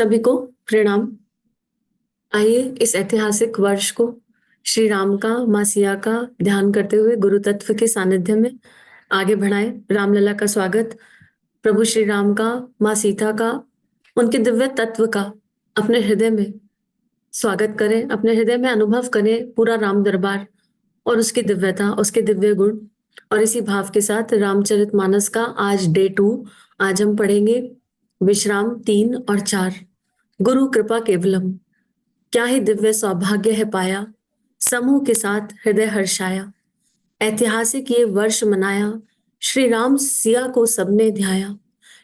सभी को प्रणाम। आइए इस ऐतिहासिक वर्ष को श्री राम का, माँ सिया का ध्यान करते हुए गुरु तत्व के सानिध्य में आगे बढ़ाएं। रामलला का स्वागत, प्रभु श्री राम का, माँ सीता का, उनके दिव्य तत्व का अपने हृदय में स्वागत करें, अपने हृदय में अनुभव करें पूरा राम दरबार और उसकी दिव्यता, उसके दिव्य गुण। और इसी भाव के साथ रामचरितमानस का आज डे 2 आज हम पढ़ेंगे विश्राम 3 और 4। गुरु कृपा केवलम, क्या ही दिव्य सौभाग्य है पाया, समूह के साथ हृदय हर्षाया। ऐतिहासिक ये वर्ष मनाया, श्री राम सिया को सबने ध्याया।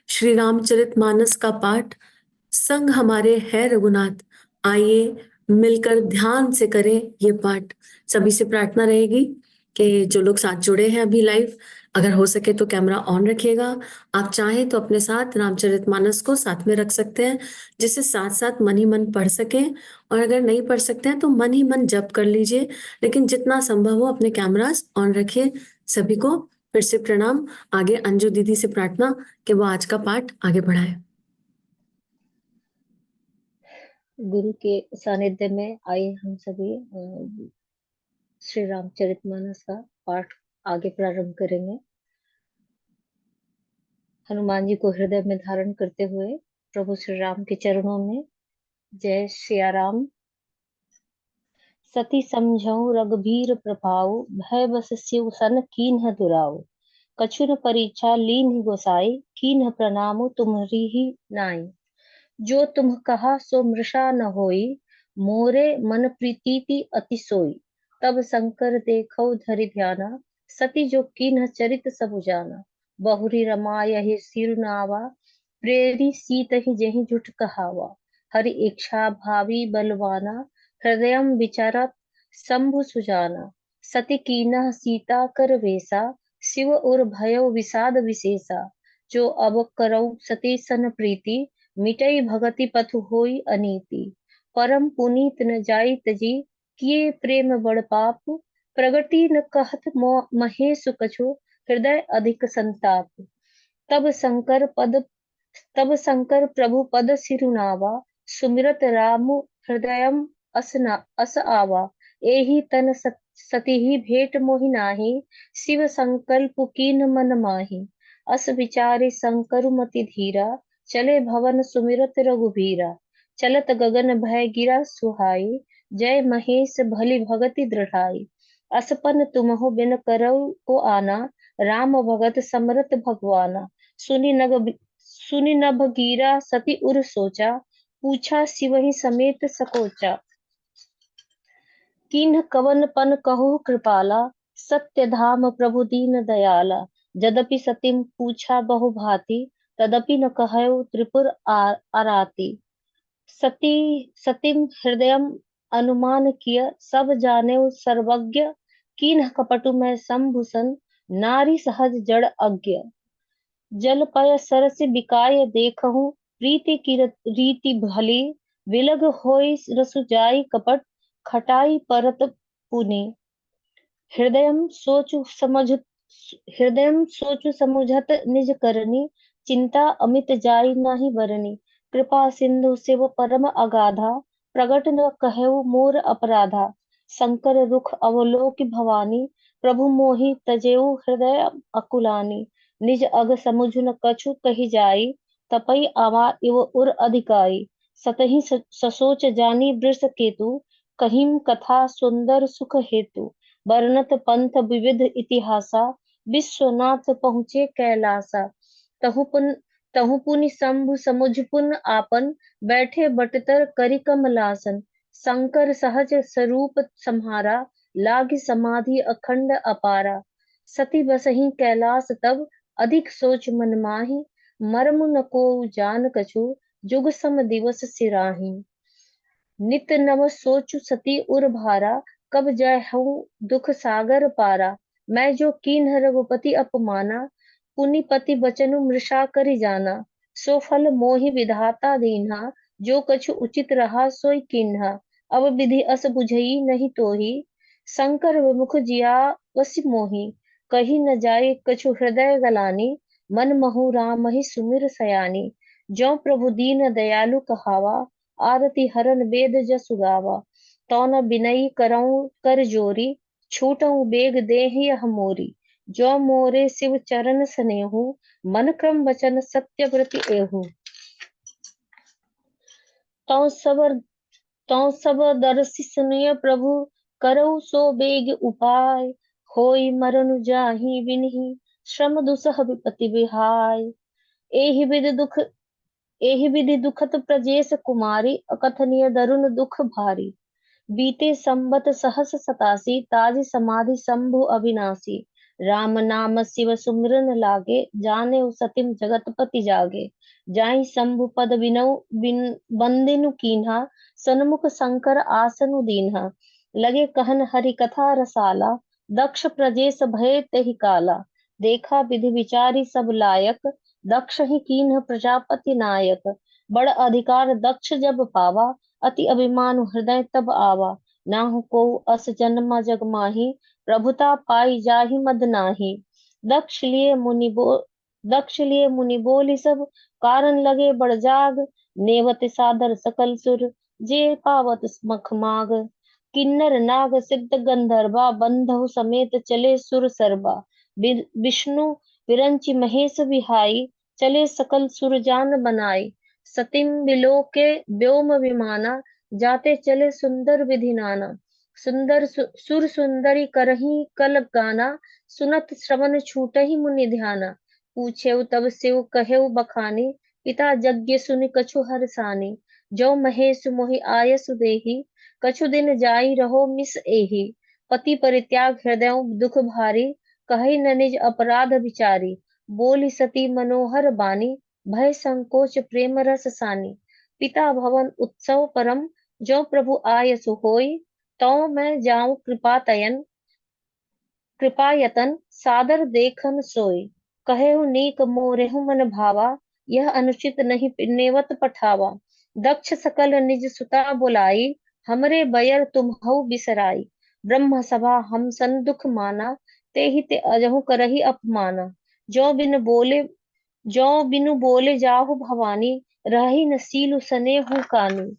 श्री रामचरितमानस का पाठ संग हमारे है रघुनाथ, आइए मिलकर ध्यान से करें ये पाठ। सभी से प्रार्थना रहेगी कि जो लोग साथ जुड़े हैं अभी लाइव, अगर हो सके तो कैमरा ऑन रखिएगा। आप चाहें तो अपने साथ रामचरितमानस को साथ में रख सकते हैं, जिससे साथ साथ मन ही मन पढ़ सकें। और अगर नहीं पढ़ सकते हैं तो मन ही मन जप कर लीजिए, लेकिन जितना संभव हो अपने कैमरास ऑन रखिए। सभी को फिर से प्रणाम। आगे अंजू दीदी से प्रार्थना कि वो आज का पाठ आगे बढ़ाए। गुरु के सानिध्य में आए हम सभी श्री रामचरितमानस का पाठ आगे प्रारंभ करेंगे। हनुमान जी को हृदय में धारण करते हुए प्रभु श्री राम के चरणों में जय सिया राम। सती समझऊ रघुबीर प्रभाऊ, भय बस शिव सन कीन्ह दुराऊ। कछु न परीक्षा लीन्ह गोसाई, कीन्ह प्रणाम तुम्हरी ही नाई। जो तुम कहा सो मृषा न होई, मोरे मन प्रीति अति सोई। तब शंकर देखौ धरि ध्याना, सती जो कीन्ह चरित सब जाना। बहुरी रमायहि सिरुनावा, प्रेरी सीत ही जेहि जुट कहावा। हरि इच्छा भावी बलवाना, हृदयम विचारत शंभु सुजाना। सती कीन्ह सीता कर वेसा, शिव और भयो विषाद विशेषा। जो अब करौ सती सन प्रीति, मिटई भगति पथु होई अनीति। परम पुनीत न जाई तजी, किए प्रेम बड़ पाप। प्रगति न कहत महेश कछु, हृदय अधिक संताप। तब शंकर पद तब शंकर प्रभु पद सिरुनावा, सुमिरत राम हृदयम अस आवा। एहि तन सती ही भेंट मोहि नाही, शिव संकल्प कीन मन माही। अस विचारे शंकर मति धीरा, चले भवन सुमिरत रघुबीरा। चलत गगन भय गिरा सुहाई, जय महेश भली भगति दृढ़ाई। असपन तुमहु बिन करौ को आना, राम भगत समरत भगवाना। सुनि नभ गिरा सती उर सोचा, पूछा शिवहि समेत सकोचा। किन्ह कवन पन कहु कृपाला, सत्य धाम प्रभु दीन दयाला। यद्यपि सतीम पूछा बहु भांति, तदपि न कहयो त्रिपुर आराती। सतीम हृदयम अनुमान किया, सब जाने सर्वज्ञ। किन्ह कपटु में संभूषण, नारी सहज जड़ अज्ञ। जल पय सरस बिकाय देखहु, प्रीति की रीति भली। विलग होई रसु जाई कपट, खटाई परत पुनि। हृदयम सोचु समझत निज करनी, चिंता अमित जाई नाही बरनी। कृपा सिंधु शिव परम अगाधा, प्रगट न कहु मोर अपराधा। शंकर रुख अवलोकि भवानी, प्रभु मोहि तजेऊ हृदय अकुलानी। निज अग समुझ न कछु कही जाई, तपई आवा इव उर अधिकाई। सतहि ससोच जानी वृष केतु, कहिम कथा सुंदर सुख हेतु। वर्णत पंथ विविध इतिहासा, विश्वनाथ पहुँचे कैलासा। तहु पुनि शंभु समुझ पुन आपन, बैठे बटतर करि कमलासन। शंकर सहज स्वरूप सम्हारा, लागी समाधि अखंड अपारा। सती बसहि कैलास तब, अधिक सोच मन माही। मर्म न को जान कछु, जुग सम दिवस सिराही। नित नव सोचु सती उर भारा, कब जय हूँ दुख सागर पारा। मैं जो कीन्ह रघुपति अपमाना, पुनिपति बचनु मृषा करि जाना। सो फल मोहि विधाता दीन्हा, जो कछु उचित रहा सोई कीन्हा। अब विधि अस बुझई नहीं तोही, शंकर विमुख जिया वसि मोही। कही न जाए कछु हृदय गलानी, मन महु राम ही सुमिर सयानी। जो प्रभु दीन दयालु कहावा, आरती हरन वेद जसु गावा। तो न बिनई करऊं कर जोरी, छूटऊं बेग देहि यह मोरी। जो मोरे शिव चरण स्नेहु, मन क्रम वचन सत्य व्रति एहु। तो सबर तो सब दर्शि सुनिय प्रभु, करऊ सो बेग उपाय। होई मरनु जाहि बिनहि, श्रम दुसह विपति विहाय। एहि विधि दुख एहि विधि दुखत प्रजेश कुमारी, अकथनीय दरुन दुख भारी। बीते संबत सहस सतासी, ताज समाधि शंभु अविनाशी। राम नाम शिव सुमिरन लागे, जाने सतिम जगतपति जागे। जाहि शंभु पद बंदिनु कीन्हा, सन्मुख शंकर आसनु दीन्हा। लगे कहन हरि कथा रसाला, दक्ष प्रजेश भय तेहि काला। देखा विधि विचारी सब लायक, दक्ष ही कीन्ह प्रजापति नायक। बड़ अधिकार दक्ष जब पावा, अति अभिमान हृदय तब आवा। नाहु को अस जन्मा जग माही, प्रभुता पाई जाहि मद नाही। दक्ष लिए मुनि बो दक्ष लिए मुनि बोली सब, कारण लगे बड़ जाग। नेवत सादर सकल सुर, जे पावत मख माग। किन्नर नाग सिद्ध गंधर्वा, बंधु समेत चले सुर सरबा। विष्णु विरंचि महेश विहाई, चले सकल सुर जान बनाई। सतिम बिलोके व्योम विमाना, जाते चले सुंदर विधि नाना। सुर सुंदरी करही कल गाना, सुनत श्रवण छूटहि मुनि ध्याना। पूछेउ तब शिव कहेउ बखानी, पिता यज्ञ सुनि कछु हरसानी। जो महेश मोहि आयसु देहि, कछु दिन जाई रहो मिस एहि। पति परित्याग हृदय दुख भारी, कहि न निज अपराध विचारी। बोली सती मनोहर बानी, भय संकोच प्रेम रस सानी। पिता भवन उत्सव परम, जो प्रभु आयसु होई। तो मैं जाऊं कृपायतन, सादर देखन सोई। कहेहु नीक मोरेहु मन भावा, यह अनुचित नहीं नेवत पठावा। दक्ष सकल निज सुता बुलाई, हमरे बयर तुम्हउ बिसराई। ब्रह्म सभा हम सन दुख माना, तेहि ते अजहु करही अपमाना। जो बिन बोले जो बिनु बोले जाहु भवानी, रही न सीलु सनेहु कानी।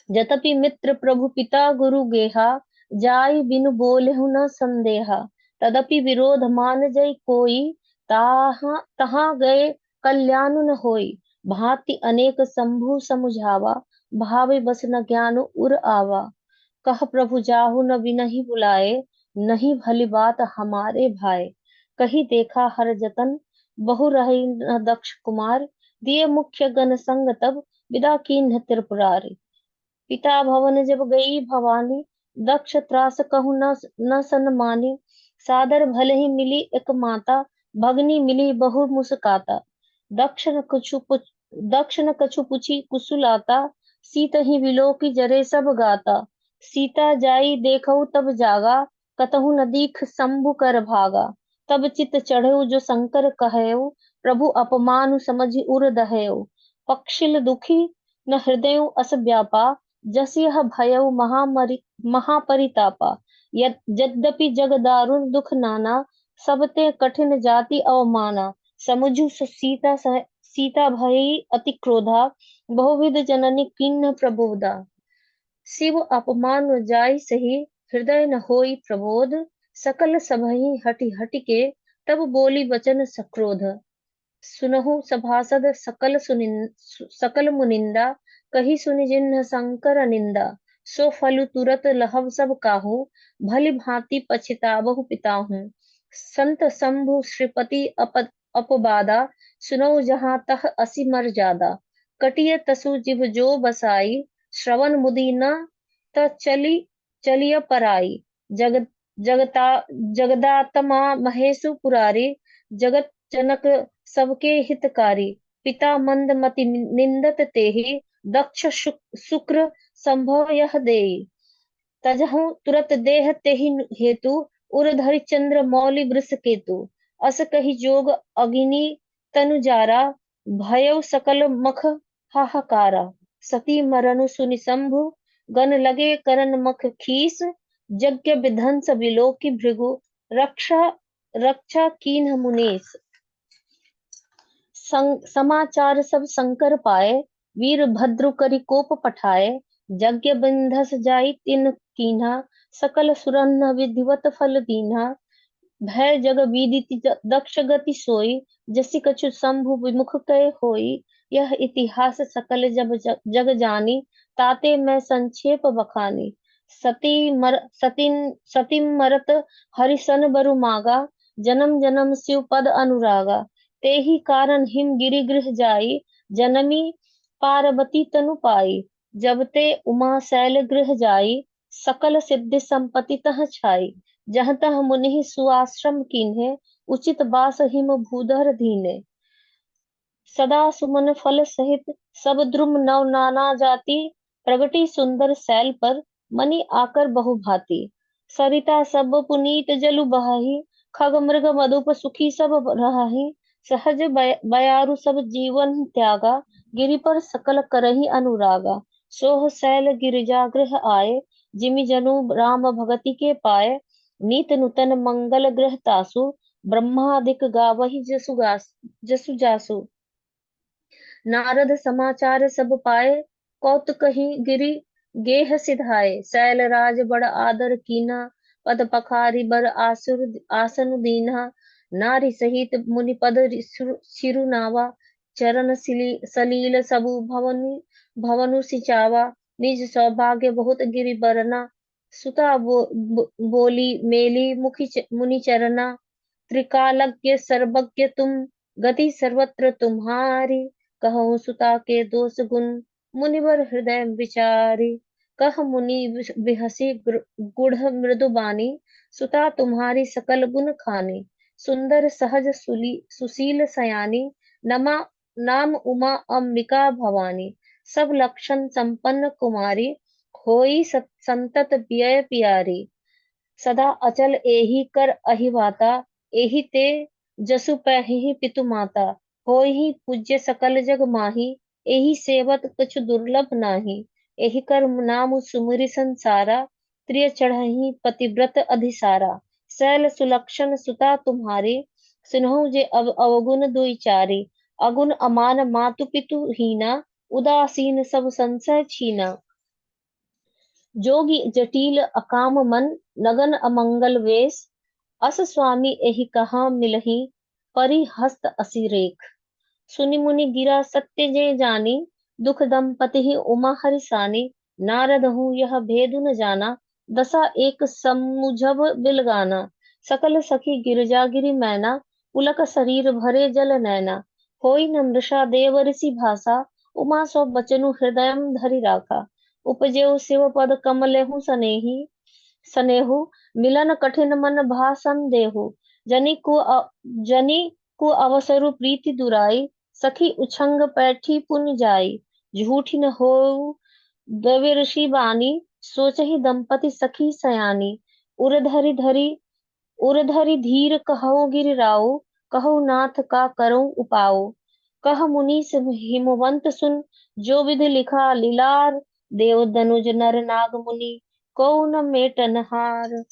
जतपि मित्र प्रभु पिता गुरु गेहा, जाई बिनु बोलेहु न संदेहा। तदपि विरोध मान जय कोई, तहाँ गए कल्याण न होई। भांति अनेक शंभु समुझावा, भावे बस न ज्ञान उर आवा। कह प्रभु जाहु न बिनहि बुलाए, नहीं भली बात हमारे भाई। कही देखा हर जतन, बहु रही न दक्ष कुमार। दिए मुख्य गण संग तब, विदा कीन्ह त्रिपुरारी। पिता भवन जब गई भवानी, दक्ष त्रास कहु न सन मानी। सादर भले ही मिली एक माता, भगनी मिली बहु मुस्काता। दक्ष न कछु पुछी कुशुलाता, सीत ही विलोकी जरे सब गाता। सीता जाई देखऊ तब जागा, कतहु न दीख शंभु कर भागा। तब चित चढ़ेउ जो शंकर कहेउ, प्रभु अपमानु समझि उर दहेउ। पक्षिल दुखी न हृदय अस व्यापा, जस यह भयउ महापरितापा। यद्यपि जग दारुण दुख नाना, सबते कठिन जाति अवमाना। समुझु सीता भई अति क्रोधा, बहुविध जननी किन्न प्रबोधा। शिव अपमान जाय सही, हृदय न होई प्रबोध। सकल सबहि हटि हटि के, तब बोली वचन सक्रोध। सुनहु सभासद सकल मुनिंदा, कही सुनि जिन्ह शंकर निंदा। सो फलु तुरत लहव सब काहू, भली भांति पछिताबहु पिताहू। संत शंभु श्रीपति अपबादा, सुनौ जहाँ तह असी मर जादा। कटिय तसु जिव जो बसाई, श्रवण मुदि न त चलिय पराई। जगदात्मा महेशु पुरारी, जगत जनक सबके हितकारी। पिता मंद मति निंदत तेहि, दक्ष शुक्र संभव यह देई। तजहु तुरत देह तेहि हेतु, उर धरि चंद्र मौलि वृष केतु। अस कहि जोग अग्नि तनु जारा, भयउ सकल मख हाहाकारा। सती मरनु सुनि शंभु, गन लगे करन मख खीस। यज्ञ विध्वंस विलोकि भृगु, रक्षा रक्षा कीन्ह मुनीस। समाचार सब शंकर पाए, वीर भद्र करि कोप पठाए, यज्ञ बिंधस जाई तिन कीन्हा, सकल सुरन विधिवत फल दीन्हा। भय जग विदित दक्ष गति सोई, जसि कछु शंभु विमुख कय होई। यह इतिहास सकल जब जग जानी, ताते मैं संक्षेप बखानी। सती मरत हरिसन बरु मागा, जन्म जन्म शिव पद अनुरागा। ते ही कारण हिम गिरि गृह जाई, जनमी पार्वती तनु पाई। जब ते उमा शैल गृह जाई, सकल सिद्धि संपत्ति तह छाई। जहाँ तह मुनि सुआश्रम कीन्हे, उचित बास हिम भूधर धीने। सदा सुमन फल सहित सब द्रुम नव नाना जाति, प्रगति सुंदर सैल पर मनि आकर बहु भांति। सरिता सब पुनीत जलु बहाहि, खग मृग मधुप सुखी सब रहाहि। सहज बयारु सब जीवन त्यागा, गिरि पर सकल करहि अनुरागा। सोह सैल गिरिजा गृह आए, जिमि जनु राम भगति के पाए। नीत नूतन मंगल ग्रह तासु, ब्रह्मादिक गावहि जसु जासु। नारद समाचार सब पाए, कौतुकहि गिरि गेह सिधाए। शैल राज बड़ आदर कीन्हा, पद पखारी बर आसन दीन्हा। नारी सहित मुनि पद सिरु नावा, चरण सलील सबु भवनु सिचावा। निज सौभाग्य बहुत गिरि बरना, सुता बोली मेली मुनि चरना। त्रिकालज्ञ सर्वज्ञ तुम, गति सर्वत्र तुम्हारी। कहूँ सुता के दोष गुण, मुनिवर हृदय विचारी। कह मुनि बिहसी गुढ़ मृदु बानी, सुता तुम्हारी सकल गुण खानी। सुंदर सहज सुशील सयानी, नमा नाम उमा अंबिका भवानी। सब लक्षण संपन्न कुमारी, होई संतत व्यय प्यारी। सदा अचल एहि कर अहिवाता, एहि ते जसु पैहि पितु माता। होहि पूज्य सकल जग माही, एहि सेवत कछु दुर्लभ नाही। एहि कर नाम सुमिरि संसारा, त्रिय चढ़हि पतिव्रत अधिसारा। शैल सुलक्षण सुता तुम्हारी, सुनहु जे अवगुण दुई चारी। अगुण अमान मातु पितु हीना, उदासीन सब संशय छीना। जोगी जटिल अकाम मन, नगन अमंगल वेश। अस स्वामी एहि कहा मिलहि, परिहस्त असी रेख। सुनि मुनि गिरा सत्य जे जानी, दुख दंपति ही उमा हरिसानी। नारद हूँ यह भेदु न जाना, दशा एक समुझब बिलगाना। सकल सखी गिरजा गिरि मैना, पुलक शरीर भरे जल नैना। होई न मृषा देव ऋषि भाषा, उमा सो बचनु हृदयम धरि राखा। उपजेउ शिव पद कमलेहु सनेहु, मिलन कठिन मन भा संदेहु। जनि को अवसरु प्रीति दुराई, सखी उछंग पैठी पुन जाई। झूठी न हो दवे ऋषि बानी, सोचहि दंपति सखी सयानी। उरधरि धीर कहु गिरि राऊ, कहु नाथ का करऊं उपाऊ। कह मुनीस हिमवंत सुन, जो विधि लिखा लीलार। देव दनुज नर नाग मुनि, को न मेटन हार।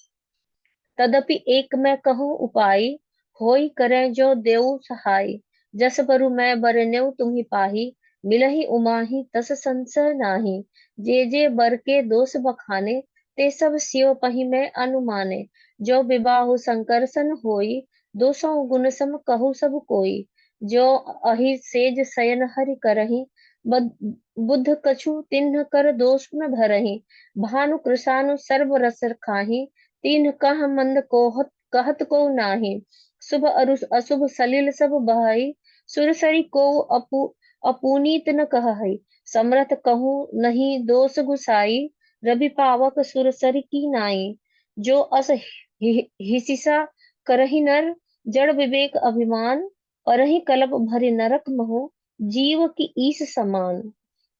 तदपि एक मैं कहूँ उपाय, होई करें जो देऊ सहाय। जस बरु मैं बरनेउ तुम्हि पाही, मिलहि उमाहि तस संशय नाही। जे बर के दोष बखाने, ते सब सियो पही मैं अनुमाने। जो विबाहु संकर्षण होई, दोषों गुण सम कहु सब कोई। जो अहि सेज शयन हरि करहि, बुद्ध कछु तिन्ह कर दोष न धरहि। भानु कृशानु सर्व रस खाहि, तीन कह मंद कहत को नाही। शुभ अशुभ सलिल सब बहाई, सुरसरी को अपुनीत न कहहि। समरथ कहूँ नहीं दोष गुसाई, रवि पावक सुरसरी की नाई। जो अस हिसिसा करहि नर, जड़ विवेक अभिमान। परहि कलप भरि नरक महु, जीव की ईस समान।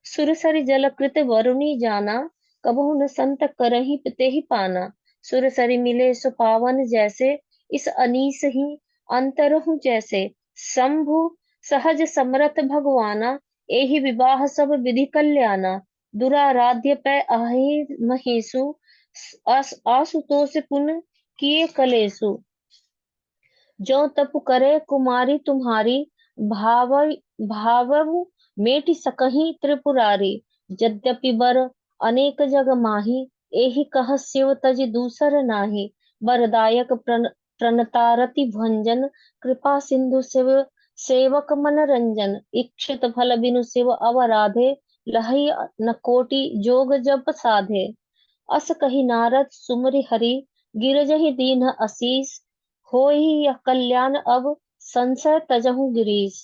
सुरसरि जल कृत वरुणी जाना, कबहु न संत करहि तेहि पाना। सुरसरि मिले सो पावन जैसे, इस अनीस ही अंतरहु जैसे। शंभु सहज समरथ भगवाना, एहि विवाह सब विधि कल्याणा। दुराराध्य पै अहि महेशु, आशुतोष पुन किए कलेसु। जो तप करे कुमारी तुम्हारी, भाव भावउ मेटि सकहि त्रिपुरारी। यद्यपि बर अनेक जग माही, एहि कहस्यव तज दूसर नाही। बरदायक प्रणतारति भंजन, कृपा सिंधु शिव सेवक मनरंजन। इक्षित फल बिनु शिव अवराधे, लहई न कोटि जोग जप साधे। अस कही नारद सुमरि हरि, गिरजहि दीन असीस। होई यह कल्याण अब, संशय तजहु गिरीश।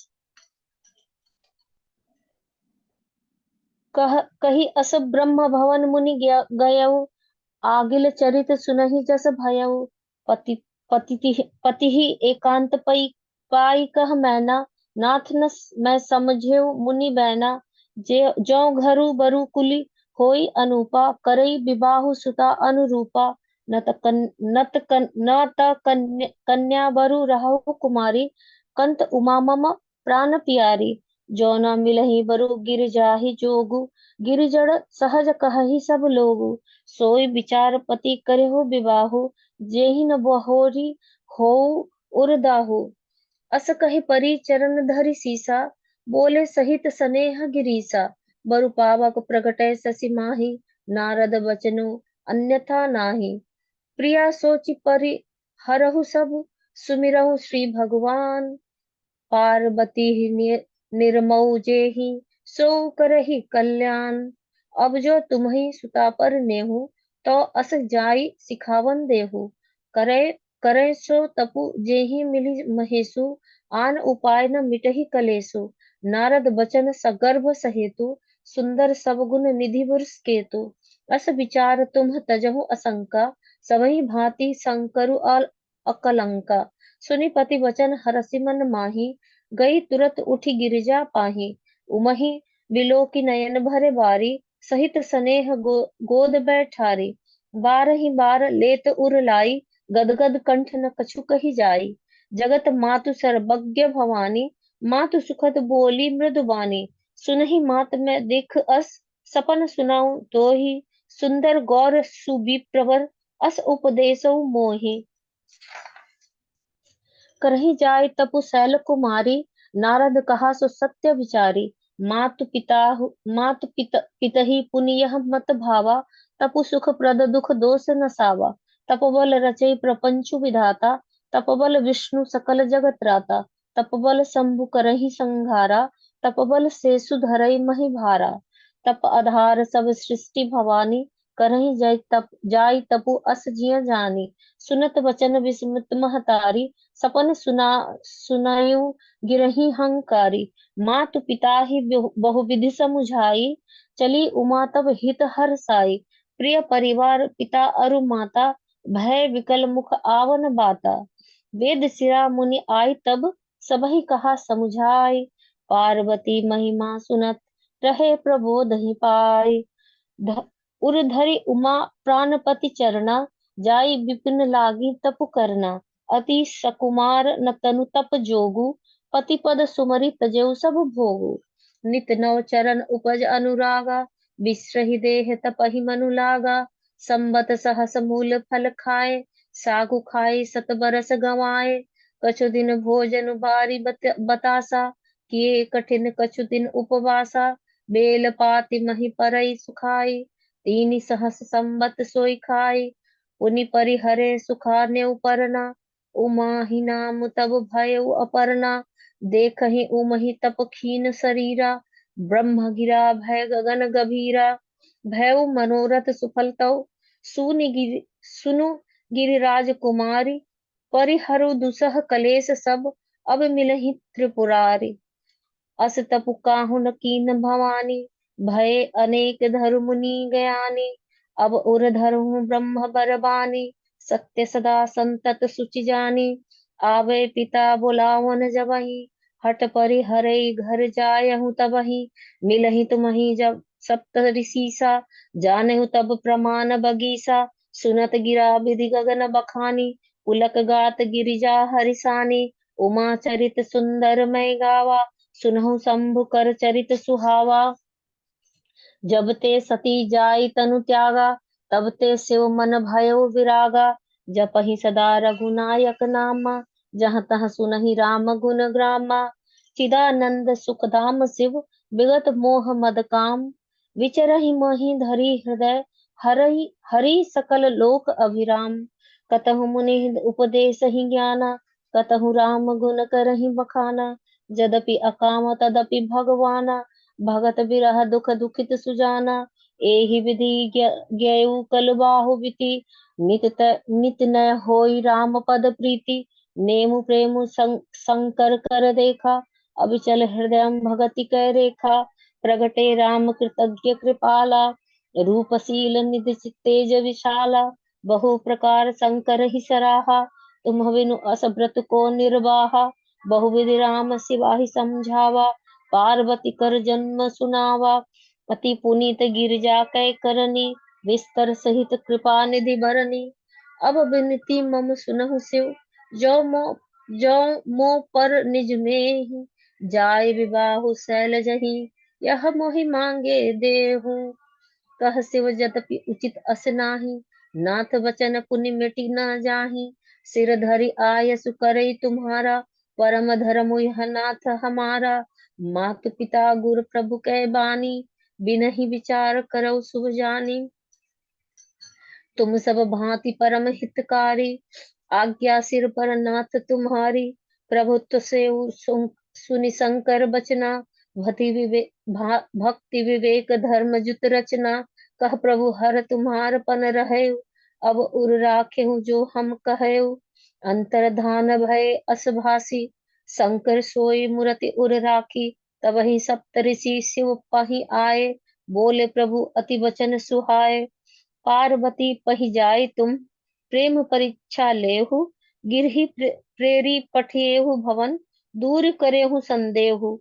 कही अस ब्रह्म भवन मुनि गयऊ, आगिल चरित सुनहि जस भयऊ। पति पति ही एकांत पई, पाई कह मैना। नाथ न मैं समझेउ मुनि बैना। जे जो घरु बरु कुली, होई अनूपा। करई विबाहु सुता अनुरूपा। न त कन्या बरु रहु कुमारी। कंत उमा मम प्राण प्यारी। जो न मिलहि बरु गिर जाहि जोगु, गिरिजड़ सहज कहहि सब लोगु। सोई विचार पति करेहु विबाहु, जेहि न बहोरी होउ उरदाहु। अस कहि परि चरण धरि सीसा, बोले सहित सनेह गिरीसा। बरु पावक प्रगटय शशि माहि, नारद बचनु अन्यथा नाही। प्रिया सोचि परि हरहु सब, सुमिरहु श्री भगवान। पार्वती निर्मऊ जेहि, सो करहि कल्याण। अब जो तुम्हि सुता पर नेहु, तो अस जाई सिखावन देहु। करे करे सो तपु जेहि मिली महेशु, आन उपाय न मिटहि कलेसु। नारद बचन सगर्भ सहेतु, सुंदर सब गुण निधि बुर्स केतु। अस विचार तुम तजहु असंका, सबहि भांति शंकरु अकलंका। सुनि पति वचन हरषि मन माही, गई तुरत उठी गिरिजा पाही। उमहि बिलोकी नयन भरे बारी, सहित स्नेह गोद बैठारी। बारहि बार लेत उर लाई, गदगद कंठ न कछु कही जाई। जगत मातु सर्वज्ञ भवानी, मातु सुखद बोली मृदु बानी। सुनहि मात मैं देख अस, सपन सुनाऊं तोहि। सुंदर गौर सुविप्रवर, अस उपदेशउ मोहि। करहि जाय तपु शैल कुमारी, नारद कहा सो सत्य विचारी। पितहि पुनि यह मत भावा, तपु सुख प्रद दुख दोष न सावा। तपबल रचई प्रपंचु विधाता, तपबल विष्णु सकल जगत त्राता। तपबल शंभु करहि संहारा, तपबल शेषु धरई महि भारा। तप आधार सब सृष्टि भवानी, करहि जाय तपु अस जिय जानी। सुनत वचन विस्मित महतारी, सपन सुनायु गिरहि हंकारी। मातु पिता ही बहुविधि समुझाई, चली उमा तब हित हर साई। प्रिय परिवार पिता अरु माता, भय विकल मुख आवन बाता। वेद सिरा मुनि आई तब, सबहि कहा समुझाई। पार्वती महिमा सुनत, रहे प्रबोध ही पाई। उर धरि उमा प्राणपति चरना, जाई विपिन लागी तपु करना। अति सकुमार न तनु तप जोगु, पति पद सुमरि तजेउ सब भोगु। नित नव चरण उपज अनुरागा, बिसरहि देह तपहि मनु लागा। संबत सहस मूल फल खाए, सागु खाए सत बरस गवाए। कछु दिन भोजन बारी बतासा, किए कठिन कछु दिन उपवासा। बेल पाति मही परई सुखाई, तीन सहस संबत सोई खाई। पुनि परिहरे सुखाने उपरना, उमा ही नाम तब भयउ अपर्णा। देखहि उमहि तप खीन शरीरा, ब्रह्म गिरा भय गगन गभीरा। भयउ मनोरथ सुफल तौ, सुनु गिरिराज कुमारी। परिहरु दुसह कलेश सब, अब मिलहि त्रिपुरारी। अस तपु काहू न कीन भवानी, भय अनेक धरु मुनि गयानी। अब उर धरहु ब्रह्म बरबानी, सत्य सदा संतत सुचि जानी। आवे पिता बुलावन जबहि, हट परि हरई घर जायहु तबहि। मिलहि तुम्हि जब सप्त ऋषिसा, जानहु तब प्रमाण बगीसा। सुनत गिरा विधि गगन बखानी, पुलक गात गिरिजा हरिसानी। उमा चरित सुंदर मैं गावा, सुनहु शंभु कर चरित सुहावा। जब ते सती जाई तनु त्यागा, तब ते शिव मन भयो विरागा। जपहि सदा रघुनायक नामा, जहाँ तहाँ सुनहि राम गुण ग्रामा। चिदानंद सुखधाम शिव विगत मोह मद काम। विचरहि मोहि धरि हृदय हरि हरि सकल लोक अभिराम। कतहु मुनि उपदेश ही ज्ञाना कतहु राम गुण करहि बखाना। यद्यपि अकाम तदपि भगवाना भगत बिरह दुख दुखित सुजाना। एहि विधि ज्ञेयु कल बाहु विति नित न होई राम पद प्रीति। नेमु प्रेमु शंकर कर देखा अविचल हृदय भगति कै रेखा। प्रगटे राम कृतज्ञ कृपाला रूपशील निधि तेज विशाला। बहु प्रकार शंकर ही सराहा तुम बिनु अस व्रत को निर्वाहा। बहुविधि राम सिवाहि समझावा पार्वती कर जन्म सुनावा। पति पुनीत गिरजा कै करनी विस्तर सहित कृपा निधि भरनी। अब विनती मम सुनहु शिव जो मो पर निज में जाय विवाहु शैलजहि यह मोहि मांगे देहु। कह शिव यद्यपि उचित अस नाही नाथ वचन पुनि मिटि न जाहि। सिर धरि आयसु करई तुम्हारा परम धर्म यह नाथ हमारा। मात पिता गुरु प्रभु कै बानी बिनहि विचार करौ शुभ जानी। तुम सब भांति परम हितकारी आज्ञा सिर पर नाथ तुम्हारी। प्रभुत्व से सुनि शंकर बचना भक्ति विवेक धर्म जुत रचना। कह प्रभु हर तुम्हार पन रहे अब उर राखे जो हम कहे। अंतर्धान भय असभासी शंकर सोई मूर्ति उर राखी। तब ही सप्त ऋषि शिव पहि आए बोले प्रभु अति वचन सुहाए। पार्वती पहि जाय तुम प्रेम परीक्षा लेहु गिरहि प्रेरी पठेहु भवन दूर करेहु संदेहु।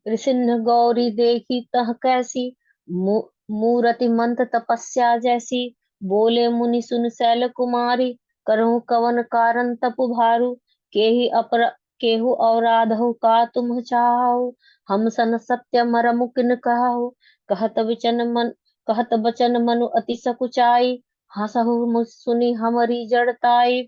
ऋषिन गौरी देखी तह कैसी मूरति मंत तपस्या जैसी। बोले मुनि सुन शैल कुमारी करहु कवन कारण तप भारू। केहू औराधहु का तुम चाहु हम सन सत्य मरमु किन कहु। कहत बचन मनु अति सकुचाई हंसहु मुझ सुनी हमारी जड़ताई।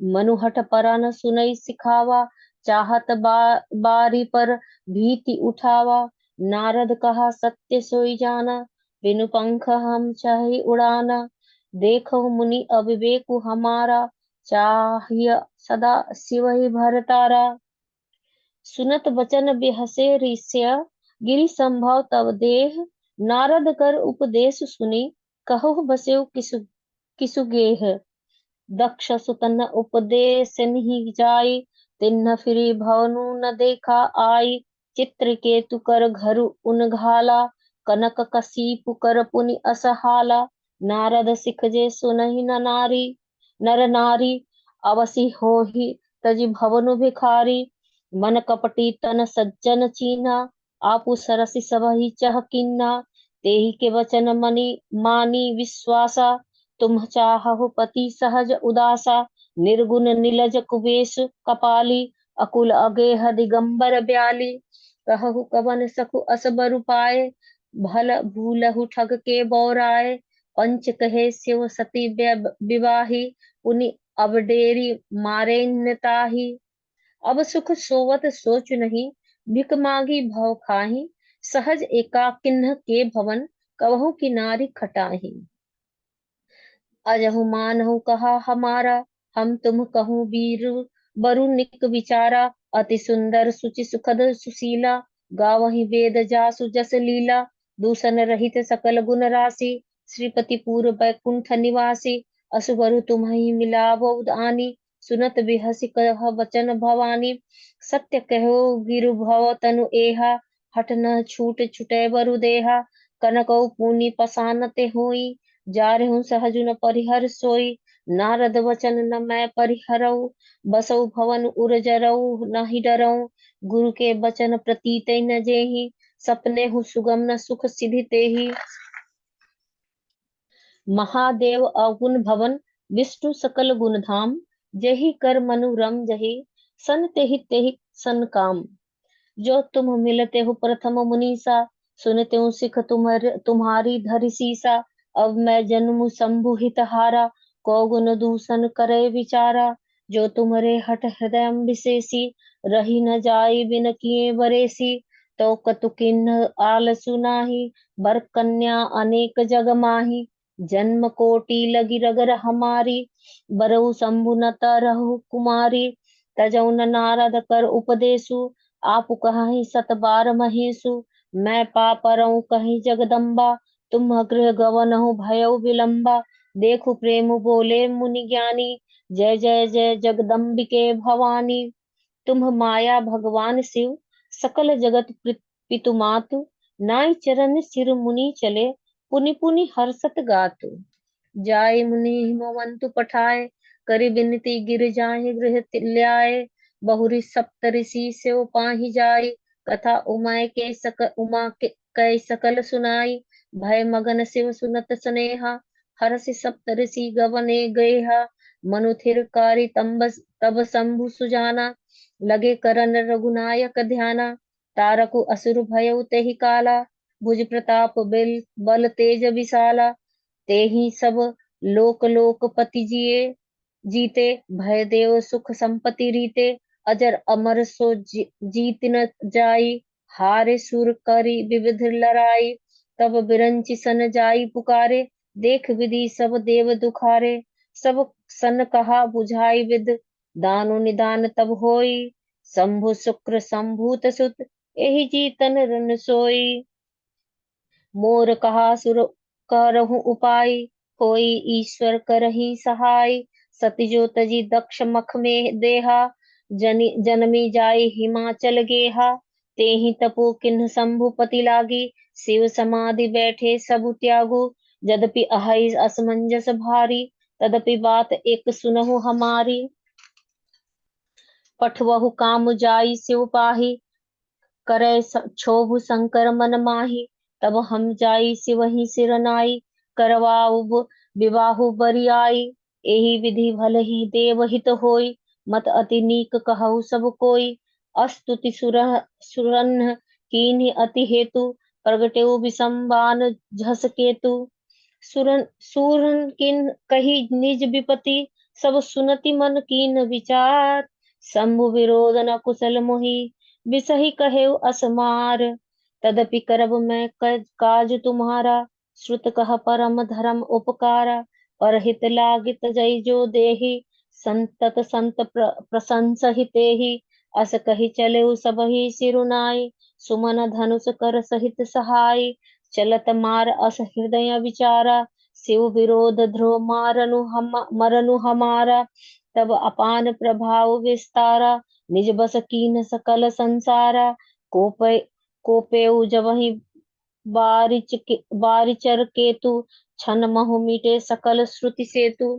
मनु हठ परन सुनई सिखावा चाहत बारी पर भीति उठावा। नारद कहा सत्य सोई जाना बिनु पंख हम चाहे उड़ाना। देखो मुनि अविवेकु हमारा चाहिए सदा शिव ही भरतारा। सुनत बचन बिहसे ऋष्य गिरि संभव तब देह। नारद कर उपदेश सुनी कहो बस्यो किसु गेह। दक्ष सुतन उपदेश नहीं जाई तिन्ह फिरी भवनु न देखा आई। चित्रकेतु कर घर उन घाला कनक कसीपु कर पुनि असहाला। नारद सिखजे सुनहि नर नारी अवसि होहि तजि भवनु भिखारी। मन कपटी तन सज्जन चीना आपु सरसि सबहि चह किन्ना। तेहि के वचन मानी विश्वासा तुम चाहु पति सहज उदासा। निर्गुण नीलज कुबेश कपाली अकुल अगेह दिगंबर ब्याली। कहु कवन सखु अस बरु पाए भल भूलहु ठग के बौराए। पंच कहे शिव सती विवाही पुनि अब डेरी मारे ताही। अब सुख सोवत सोच नहीं भिक मांगी भव खाही। सहज एका किन्ह के भवन कवहु की नारी खटाही। अजहु मानहु कहा हमारा हम तुम कहूँ वीर बरु निक विचारा। अति सुंदर सुचि सुखद सुशीला गावहि वेद जासु जस लीला। दूषण रहित सकल गुण राशि श्रीपति पूर्व बैकुंठ निवासी। असुबरु तुम्हि मिलावो आनी सुनत बिहसि कह वचन भवानी। सत्य कहो गिरु भव तनु एहा हठ न छूट छुटे बरु देहा। कनकौ पुनि पसानते होई जारहु सहजु न परिहर सोई। नारद वचन न मैं परिहरऊ बसौ भवन उरजरऊ नहीं डरऊ। गुरु के वचन प्रतीत न जेहि सपने हु सुगम न सुख सिधि तेहि। महादेव अवगुण भवन विष्णु सकल गुण धाम। जहि कर मनु रम जहि सन तेहि सन काम। जो तुम मिलते हो प्रथम मुनीसा सुनते हूँ सिख तुम्हारी धरि सीसा। अब मैं जन्म शंभु हित हारा को गुण दूषण करे विचारा। जो तुम्हारे हठ हृदय विशेषी, रही न जाई बिन किए बरेसी। तो कतु किन्ह आलसु नाही, बर कन्या अनेक जग माही। जन्म कोटि लगी रगर हमारी, बरऊ शंभु न तरहु कुमारी। तजौ न नारद कर उपदेशु, आप कहीं सत बार महेशु। मैं पापरऊ कहीं जगदम्बा, तुम गृह गवनहु भयउ विलंबा। देखु प्रेम बोले मुनि ज्ञानी, जय जय जय जगदम्बिके भवानी। तुम माया भगवान शिव, सकल जगत पितु मातु। नाई चरण सिर मुनि चले, पुनि पुनि हर्षत गातु। जाय मुनि हिमवंतु पठाए, करि बिनती गिर जाहि गृह ल्याए। बहुरी सप्त ऋषि सेव पाहि जाय, कथा कै सकल सुनाई। भय मगन शिव सुनत स्नेहा, हरषि सप्त ऋषि गवने गएहा। मनु थिर कारी तब शंभु सुजाना, लगे करन रघुनायक ध्याना। तारकु असुर भयउ तेहि काला, भुज प्रताप बल तेज विशाला। तेहि सब लोक लोकपति जिए, जीते भय देव सुख संपत्ति रीते। अजर अमर सो जीत न जाई, हारे सुर करी विविध लड़ाई। तब बिरंचि सन जाई पुकारे, देख विधि सब देव दुखारे। सब सन कहा बुझाई विद, दानु निदान तब होई। शंभु शुक्र शंभूत सुत, एहि जीतन रन सोई। मोर कहा सुर करहु उपाय, होई ईश्वर करही सहाय। सतजो तजी दक्ष मख में देहा, जनमी जाय हिमाचल गेहा। तेहि तपो किन्ह शंभुपति लागी, शिव समाधि बैठे सबु त्यागु। यद्यपि अहै असमंजस भारी, तदपि बात एक सुनहु हमारी। पठवहु काम जाई शिव पाही, करे क्षोभ शंकर मन माही। तब हम जाई सिवहि सिर नाई, करवाऊ विवाहु बरियाई। एहि विधि भल ही देव हित होई, मत अति नीक कहु सब कोई। अस्तुति सुरन कीन्हि अति हेतु, प्रगटेउ विषम झस केतु। सूरन किन कही निज विपति, सब सुनति मन कीन विचार। शंभु विरोध न कुशल मोहि, बिसहि कहेउ असमार। तदपि करब मैं काज तुम्हारा, श्रुत कह परम धर्म उपकारा। परहित लागित जय जो देहि, संतत संत प्रशंस हितेहि। अस कही चलेउ सबहि सिरुनाई, सुमन धनुष कर सहित सहाय। चलत मार अस हृदय विचारा, शिव विरोध ध्रुव मरनु हमारा। तब अपान प्रभाव विस्तारा, निज बस कीन सकल संसारा। कोपेउ जबहि बारिचर केतु, छन महु मिटे सकल श्रुति सेतु।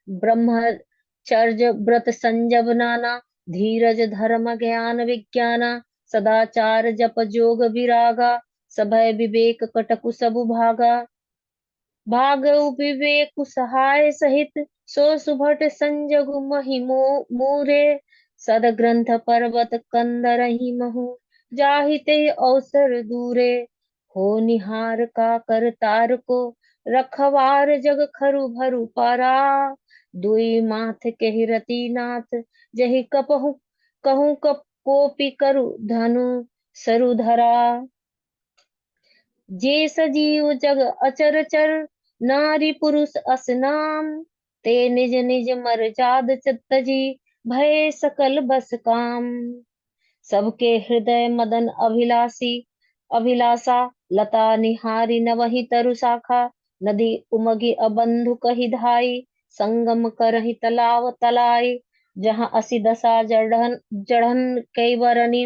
ब्रह्मचर्य व्रत संजब नाना, धीरज धर्म ज्ञान विज्ञाना। सदाचार जप जोग विरागा, सभय विवेक कटकु सबु भागा। भागउ विवेक सहाय सहित, सो सुभट संजगु महिमो मूरे। सद ग्रंथ पर्वत कंदरहि महु, जाहि ते अवसर दूरे। हो निहार का कर तार को, रखवार जग खरु भरु पारा। दुई माथ केहि रति नाथ, जहि कपहु कहूँ कोपि करु धनु सरु धरा। जे सजीव जग अचर चर, नारी पुरुष अस नाम। ते निज निज मर्जाद तजी, भय सकल बस काम। सबके हृदय मदन अभिलाषा, लता निहारी नवहि तरु शाखा। नदी उमगी अबंधु कहि धाई, संगम करहि तलाव तलाई। जहाँ असी दशा जढ़न कई बरनी,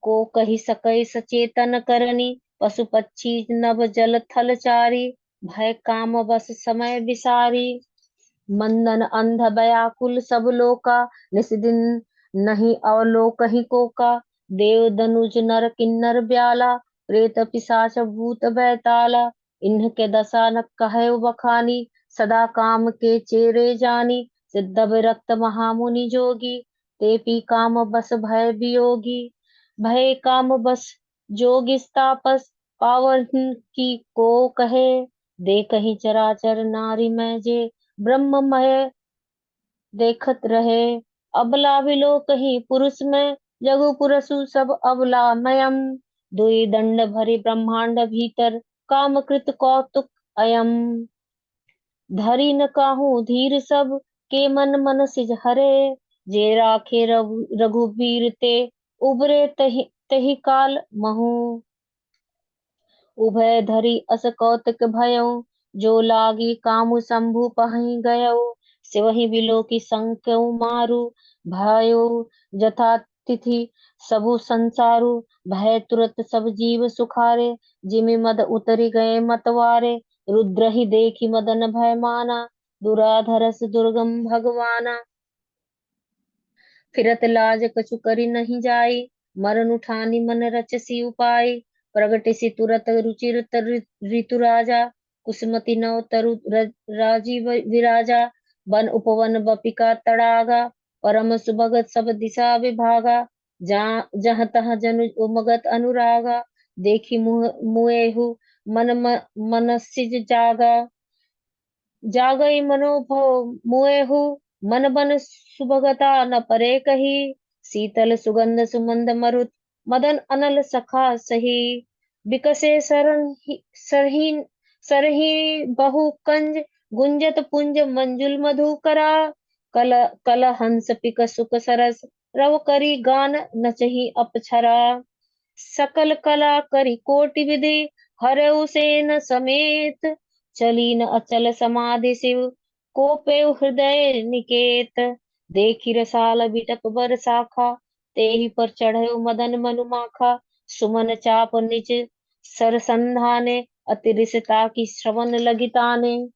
को कही सकै सचेतन करनी। पशु पक्षी नभ जल थल चारी, भय काम बस समय विसारी। मंदन अंध व्याकुल सब लोका, निस दिन नहीं अवलोकहि कोका। देव दनुज नर किन्नर ब्याला, प्रेत पिशाच भूत बैताला। इन्ह के दशा न कहे बखानी, सदा काम के चेरे जानी। सिद्ध विरक्त महामुनि जोगी, ते पी काम बस भय वियोगी। भय काम बस जोग तापस, पावन की को कहे। दे कहीं चराचर नारी में जे, ब्रह्ममय देखत रहे। अबला विलो कहीं पुरुष में, जगु पुरसु सब अबलामयम। दुई दंड भरी ब्रह्मांड भीतर, कामकृत कौतुक अयम। धरी न काहू धीर सब, के मन मन सिज हरे। जे राखे रघुबीर ते, उबरे तहि तहि काल महु। उभय धरि अस कौतुक भयो, जो लागी कामु शंभु पहि गयो। सिवहि बिलो की संख्यउ मारु, भयो जथा तिथि सबु संसारु। भय तुरत सब जीव सुखारे, जिमि मद उतरि गए मतवारे। रुद्र ही देखी मदन भय माना, दुराधरस दुर्गम भगवाना। फिरत लाज कछु करि नहीं जाई, मरन उठानी मन रचसी उपाय। प्रगटिसी तुरत रुचिर ऋतु राजा, कुसुमति नव तरु राजीव विराजा। वन उपवन बपिका तड़ागा, परम सुभगत सब दिशा विभागा। जहाँ तहाँ जनु उमगत अनुरागा, देखी मुएहु मन सिज जागा। जागई मनोभव मुएहु, मन बन सुभगता न परे कही। शीतल सुगंध सुमंद मरुत, मदन अनल सखा सही। बिकसे सरही सरही बहु कंज, गुंजत पुंज मंजुल मधुकरा। कल कल हंस पिक सुख सरस, रव करी गान नचही अपछरा। सकल कला करी कोटि विधि, हरऊ सेन समेत। चली न अचल समाधि शिव, कोपेउ हृदय निकेत। देखी रसाल बिटप बर शाखा, तेहि पर चढ़ऊ मदन मनुमाखा। सुमन चाप निज सरसंधाने, अति रिसता की श्रवण लगिताने।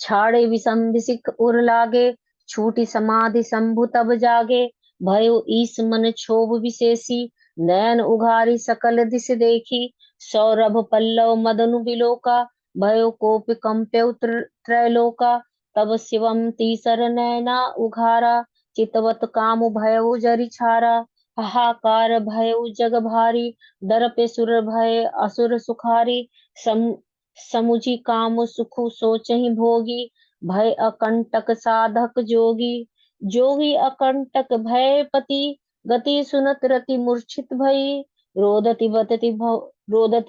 छाड़े विषम विसिक उर लागे, छूटी समाधि शंभु तब जागे। भयो ईस मन क्षोभ विशेषी, नयन उघारी सकल दिश देखी। सौरभ पल्लव मदनु बिलोका, भयो कोपि कंप्यउ त्रैलोका। तब शिवम तीसर नैना उघारा, चितवत काम भयउ जरि छारा। हाहाकार भयउ जग भारी, डरपे सुर भय असुर सुखारी। सम समुझी काम सुखु सोचहि भोगी, भय अकंटक साधक जोगी। जोगी अकंटक भय पति, गति सुनत रति मूर्छित भई। रोदति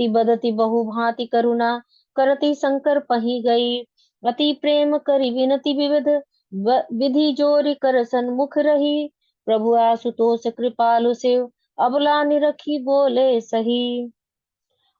बदति बहु भांति करुणा, करति शंकर पही गई। अति प्रेम करि विनति विविध, विधि जोरि कर सन्मुख रही। प्रभु आशुतोष कृपालु शिव, अबला निरखी बोले सही।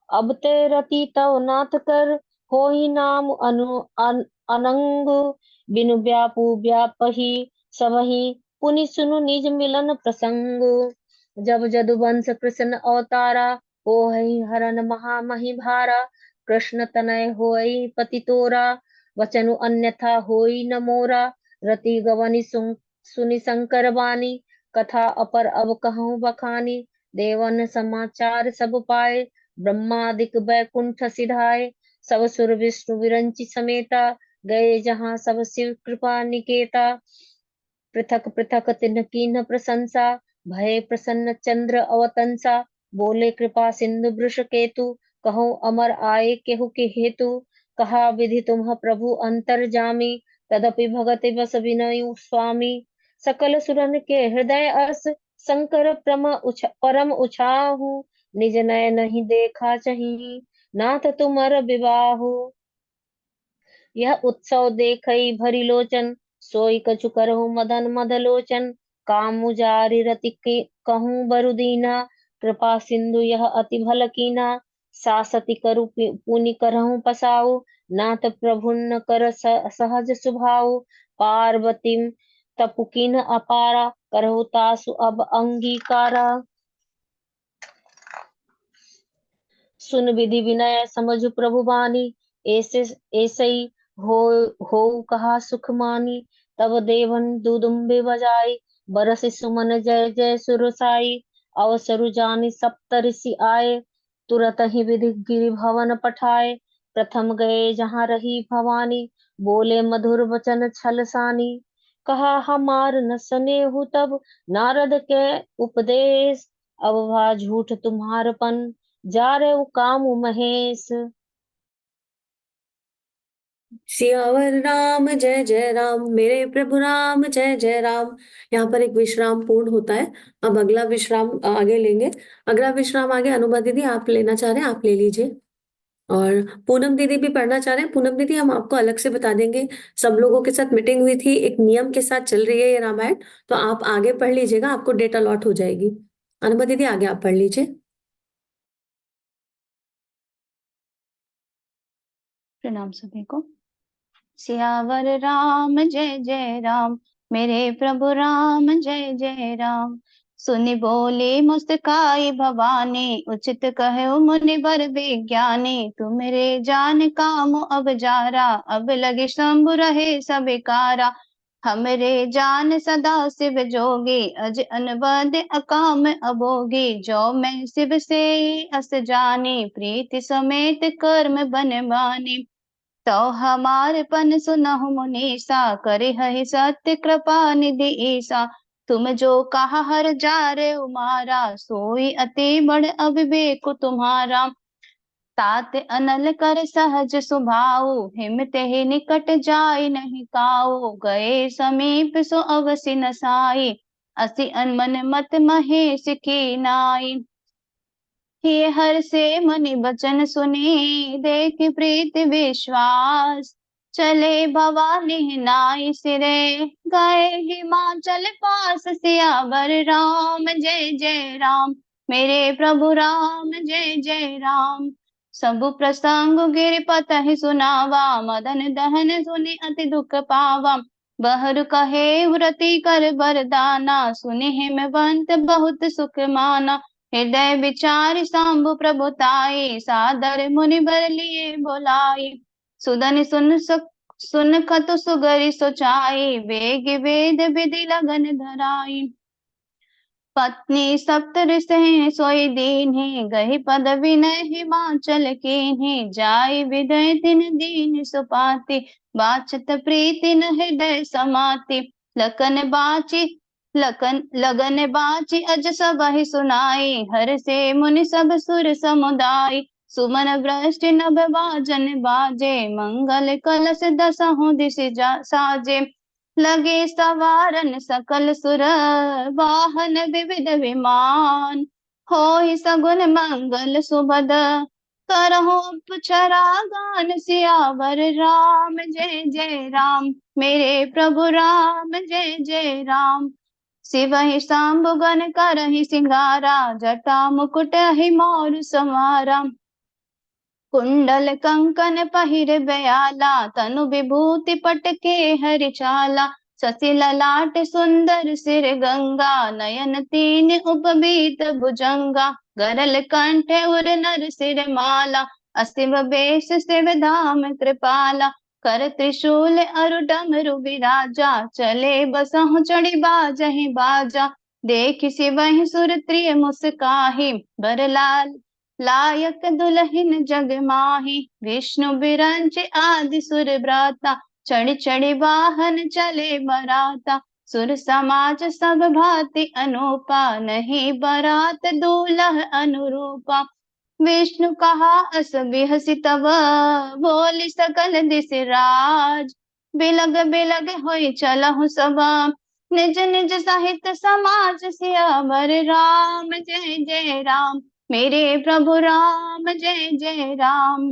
अब ते रति तव नाथ कर, होई नाम अनंग। बिनु व्यापू व्यापही सबही, पुनि सुनु निज मिलन प्रसंग। जब जदुवंश कृष्ण अवतारा, होई हरन महामहि भारा। कृष्ण तनय होई पति तोरा, वचनु अन्यथा होई न मोरा। रति गवनी सुनि शंकर बानी, कथा अपर अब कहूँ बखानी। देवन समाचार सब पाए, ब्रह्मादिक बैकुंठ सिधाए। सब सुर विष्णु विरंची समेता, गए जहाँ सब शिव कृपा निकेता। पृथक पृथक तिन्ह कीन्ह प्रशंसा, भय प्रसन्न चंद्र अवतंसा। बोले कृपा सिंधु वृष केतु, कहो अमर आए केहु के हेतु। कहा विधि तुम्ह प्रभु अंतर जामी, तदपि भगति बस विनयु स्वामी। सकल सुरन के हृदय अस, शंकर परम उछाहु। निज नय नहीं देखा चही, नाथ तुमर विबाहु। यह उत्सव देखई भरी लोचन, सोई कछु करहु मदन मद लोचन। काम मुजारि रति कहूँ बरुदीना, कृपा सिंधु यह अति भल कीना। सासति करु पुनि करहु पसाऊ, नाथ प्रभुन कर सहज सुभाऊ। पार्वती तपु कीन्ह अपारा, करहु तासु अब अंगीकारा। सुन विधि विनय समझ प्रभु बानी, ऐसे ऐसई हो हो कहा सुख मानी। तब देवन दुदुम्बे बजाई, बरस सुमन जय जय सुरसाई। अवसरु जानि सप्त ऋषि आए, तुरत ही विधि गिरि भवन पठाए। प्रथम गए जहाँ रही भवानी, बोले मधुर वचन छल सानी। कहा हमार न सनेहु तब, नारद के उपदेश। अब भा झूठ तुम्हारपन, जा रे काम महेश। सियावर राम जय जय राम, मेरे प्रभु राम जय जय राम। यहाँ पर एक विश्राम पूर्ण होता है। अब अगला विश्राम आगे लेंगे। अगला विश्राम आगे अनुभा दीदी आप लेना चाह रहे हैं, आप ले लीजिए। और पूनम दीदी भी पढ़ना चाह रहे हैं। पूनम दीदी हम आपको अलग से बता देंगे। सब लोगों के साथ मीटिंग हुई थी, एक नियम के साथ चल रही है ये रामायण, तो आप आगे पढ़ लीजिएगा, आपको डेट अलॉट हो जाएगी। अनुभा दीदी आगे आप पढ़ लीजिए। प्रणाम सभी को। सियावर राम जय जय राम, मेरे प्रभु राम जय जय राम। सुनि बोले मुस्काई भवानी, उचित कहो मुनिवर विज्ञानी। तुम रे जान काम अब जारा, अब लगे शंभु रहे सबिकारा। हमरे जान सदा शिव जोगी, अज अनवद अकाम अभोगी। जो मैं शिव से अस जानी, प्रीति समेत कर्म बन मानी। तो हमारे पन सुनहु मुनीसा, करे है सत्य कृपा निधि ईसा। तुम जो कहा हर जा रे उमारा, सोई अति बड़ अविवेक तुम्हारा। तात अनल कर सहज सुभाऊ, हिम ते निकट जाय नहीं काऊ। गए समीप सो अवसि नसाई, असी अनमन मत महेश की नाई। ये हर से मनि वचन सुनी, देख प्रीति विश्वास। चले भवानी नाई सिरे, गए हिमाचल पास। सियावर राम जय जय राम, मेरे प्रभु राम जय जय राम। सबु प्रसंग गिरिपत ही सुनावा, मदन दहन सुनि अति दुख पावा। बहरु कहे व्रति कर बरदाना, सुनि हिमवंत बहुत सुख माना। हृदय विचार शंभु प्रभुताई, सादर मुनि बर लिए बोलाई। सुदन सुन खतु सुगरि सोचाई, वेग वेद विधि लगन धराई। पत्नी सप्तऋषि सोई दीन्हि, गहि पद विनय हिमाचल कीन्हि। जाय विदय तिन दीन सुपाति, बाचत प्रीति न हृदय समाति। लगन बाची अज सबहि सुनाई, हर से मुनि सब सुर समुदाय। सुमन वृष्टि नभ बाजन बाजे, मंगल कलश दसहों दिश साजे। लगे सवारन सकल सुर, वाहन विविध विमान। होहि सगुन मंगल सुभद, करहु पुछरा गान। सियावर राम जय जय राम, मेरे प्रभु राम जय जय राम। शिवहि शांभु गन करहि सिंगारा, जटा मुकुट ही मोर समारा। कुंडल कंकन पहिर बयाला, तनु विभूति पटके हरि चाला। शशि ललाट सुंदर सिर गंगा, नयन तीन उपबीत भुजंगा। गरल कंठ उर नर सिर माला, असिव बेश शिव धाम कृपाला। कर त्रिशूल अरु डमरु बिराजा, चले बसहु चढ़ी बाजहि बाजा। देख शिवहि सुर त्रिय मुस्काहि, बर लायक दुलहिन जग माही। विष्णु बिरंच आदि सुर ब्राता, चढ़ी चढ़ी वाहन चले बराता। सुर समाज सब भांति अनूपा, नहीं बरात दूल्ह अनुरूपा। विष्णु कहा अस बिहसि तब, बोली सकल दिस राज। बिलग बिलग होई चलहु सब, निज निज सहित समाज। सियावर राम जय जय राम, मेरे प्रभु राम जय जय राम।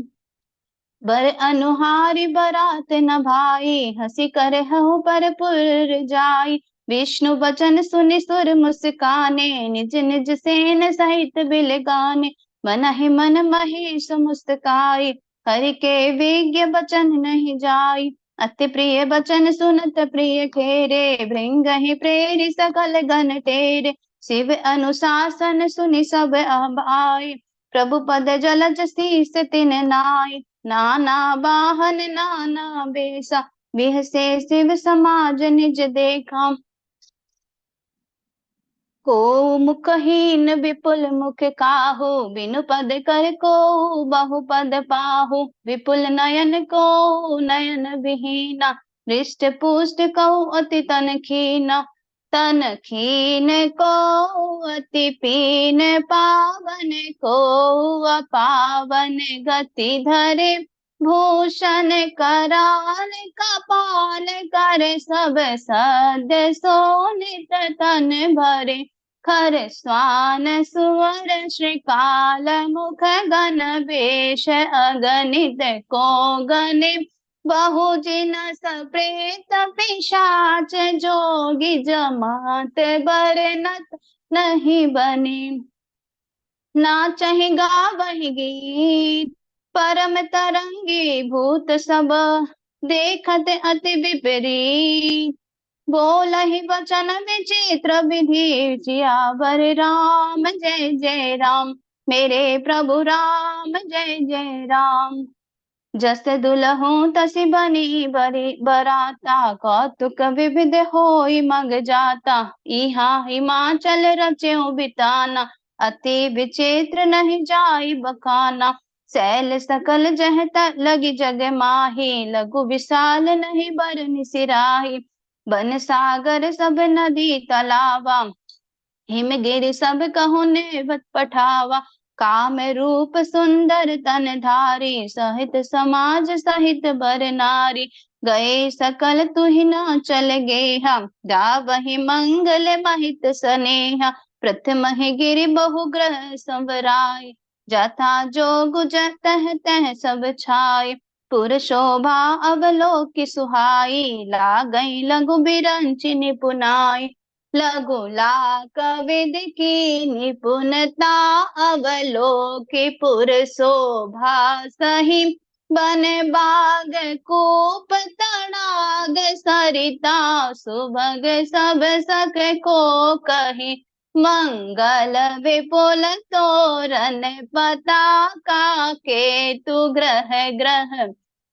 बर अनुहारी बरात न भाई, हंसी करे हूँ पर पुर जाई। विष्णु वचन सुनि सुर मुस्काने, निज निज सेन सहित बिल गाने। मन ही मन महेश मुस्काई, हरि के विज्ञ वचन नहीं जाई। अति प्रिय वचन सुनत प्रिय खेरे, भृंग ही प्रेरि सकल गण टेरे। शिव अनुशासन सुनि सब अब आए, प्रभु पद जलज शीस तिन नाय। नाना वाहन नाना बेसा, बिहसे शिव समाज निज देखा। को मुखहीन विपुल मुख काहू, बिनु पद कर को बहु पद पाहू। विपुल नयन को नयन विहीना, हृष्ट पुष्ट कौ अति तन खीना। तन खीन को अति पीन, पावन को अपावन गति धरे। भूषण कराल कपाल करे सब सद्य सोनित तन भरे खर स्वान सुवर श्रीकाल मुख गण वेश अगणित को गणे बहु जिन सप्रेत पिशाच जोगी जमात बरनत नहीं बने नाचहि गावहि गीत परम तरंगी भूत सब देखत अति विपरीत बोलहि वचन विचित्र विधि सियावर राम जय जय राम मेरे प्रभु राम जय जय राम जस दुलहूँ तसी बनी बरी बराता कौतुक विविध होई मग जाता इहा हिमाचल रच्यो बिताना अति विचित्र नहीं जाई बखाना सैल सकल जहत लगी जग माही लघु विशाल नहीं बरनि सिराही बन सागर सब नदी तलावा हिमगिरि सब कहु ने पठावा काम रूप सुंदर तन धारी सहित समाज सहित बर नारी गए सकल तुहि न चल गेहा गावहि मंगल महित स्नेहा प्रथम ही गिरि बहु ग्रह संवराय जथा जोग जतह तह सब छाय पुर शोभा अवलोकि सुहाई लागई लघु बिरंचि निपुनाय लघु लाक विद की निपुणता अवलोकि पुर शोभा सही बन बाग कूप तड़ाग सरिता सुभग सब सख को कही मंगल विपुल तोरण पताका केतु ग्रह ग्रह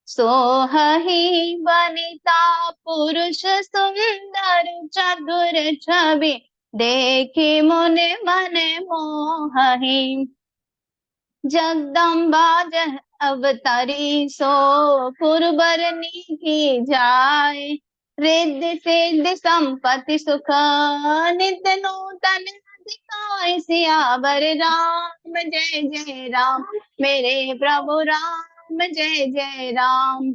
सोहहि वनिता पुरुष सुंदर चतुर छवि देखी मुनि मन मोहहि जगदम्बा जह अवतरी सो पुरबरनी की जाय रिद्धि सिद्धि संपत्ति सुख नित्य नूतन दिखाय सियावर राम जय जय राम मेरे प्रभु राम जय जय राम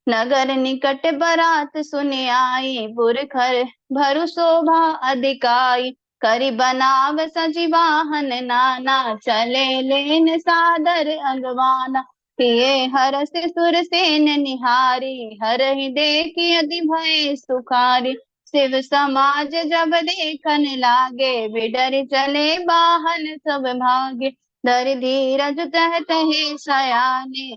नगर निकट बरात सुनि आई पुरखर भरु शोभा अधिकाई करि बनाव सजि वाहन नाना चले लेन सादर अगवाना पिए हरस सुर सेन निहारी हरहि देखी अति भय सुखारी शिव समाज जब देखन लागे बिडर चले वाहन सब भागे धरि धीरज तह तहे सयाने